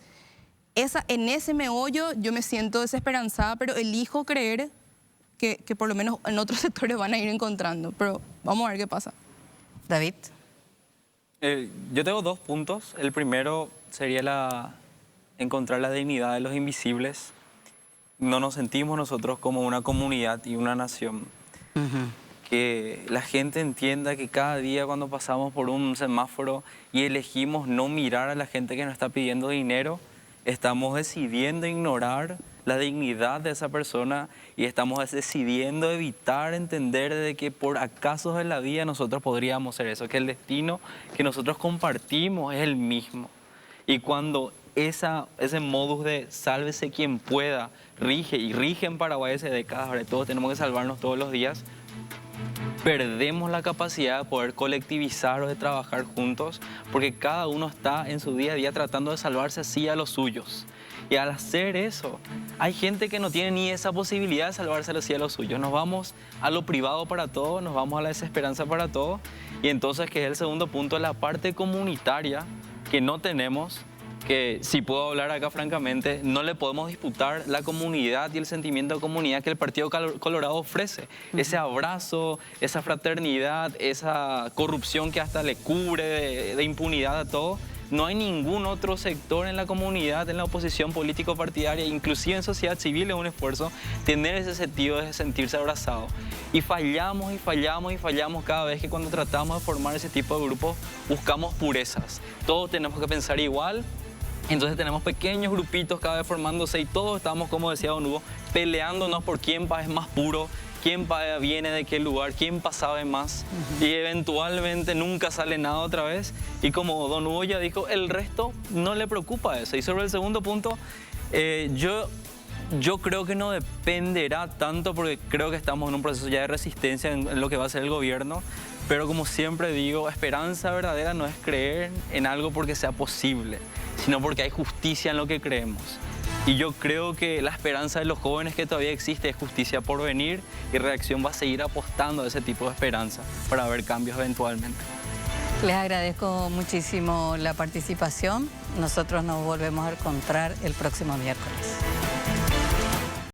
en ese meollo yo me siento desesperanzada, pero elijo creer que por lo menos en otros sectores van a ir encontrando. Pero vamos a ver qué pasa. David. Yo tengo 2 puntos. El primero sería encontrar la dignidad de los invisibles. No nos sentimos nosotros como una comunidad y una nación. Que la gente entienda que cada día cuando pasamos por un semáforo y elegimos no mirar a la gente que nos está pidiendo dinero, estamos decidiendo ignorar la dignidad de esa persona y estamos decidiendo evitar entender de que por acasos de la vida nosotros podríamos ser eso, que el destino que nosotros compartimos es el mismo. Y cuando ese modus de sálvese quien pueda rige en Paraguay desde décadas, ahora todos tenemos que salvarnos todos los días, perdemos la capacidad de poder colectivizar o de trabajar juntos, porque cada uno está en su día a día tratando de salvarse así a los suyos. Y al hacer eso, hay gente que no tiene ni esa posibilidad de salvarse así a los suyos. Nos vamos a lo privado para todo, nos vamos a la desesperanza para todo. Y entonces, que es el segundo punto, la parte comunitaria que no tenemos, que si puedo hablar acá francamente, no le podemos disputar la comunidad y el sentimiento de comunidad que el Partido Colorado ofrece. Ese abrazo, esa fraternidad, esa corrupción que hasta le cubre de impunidad a todo, no hay ningún otro sector en la comunidad, en la oposición político-partidaria, inclusive en sociedad civil, es un esfuerzo tener ese sentido de sentirse abrazado. Y fallamos y fallamos y fallamos cada vez que cuando tratamos de formar ese tipo de grupos buscamos purezas. Todos tenemos que pensar igual. Entonces tenemos pequeños grupitos cada vez formándose y todos estamos, como decía Don Hugo, peleándonos por quién es más puro, quién viene de qué lugar, quién sabe más. Y eventualmente nunca sale nada otra vez. Y como Don Hugo ya dijo, el resto no le preocupa eso. Y sobre el segundo punto, yo creo que no dependerá tanto porque creo que estamos en un proceso ya de resistencia en lo que va a ser el gobierno. Pero como siempre digo, esperanza verdadera no es creer en algo porque sea posible, sino porque hay justicia en lo que creemos. Y yo creo que la esperanza de los jóvenes que todavía existe es justicia por venir y Reacción va a seguir apostando a ese tipo de esperanza para ver cambios eventualmente. Les agradezco muchísimo la participación. Nosotros nos volvemos a encontrar el próximo miércoles.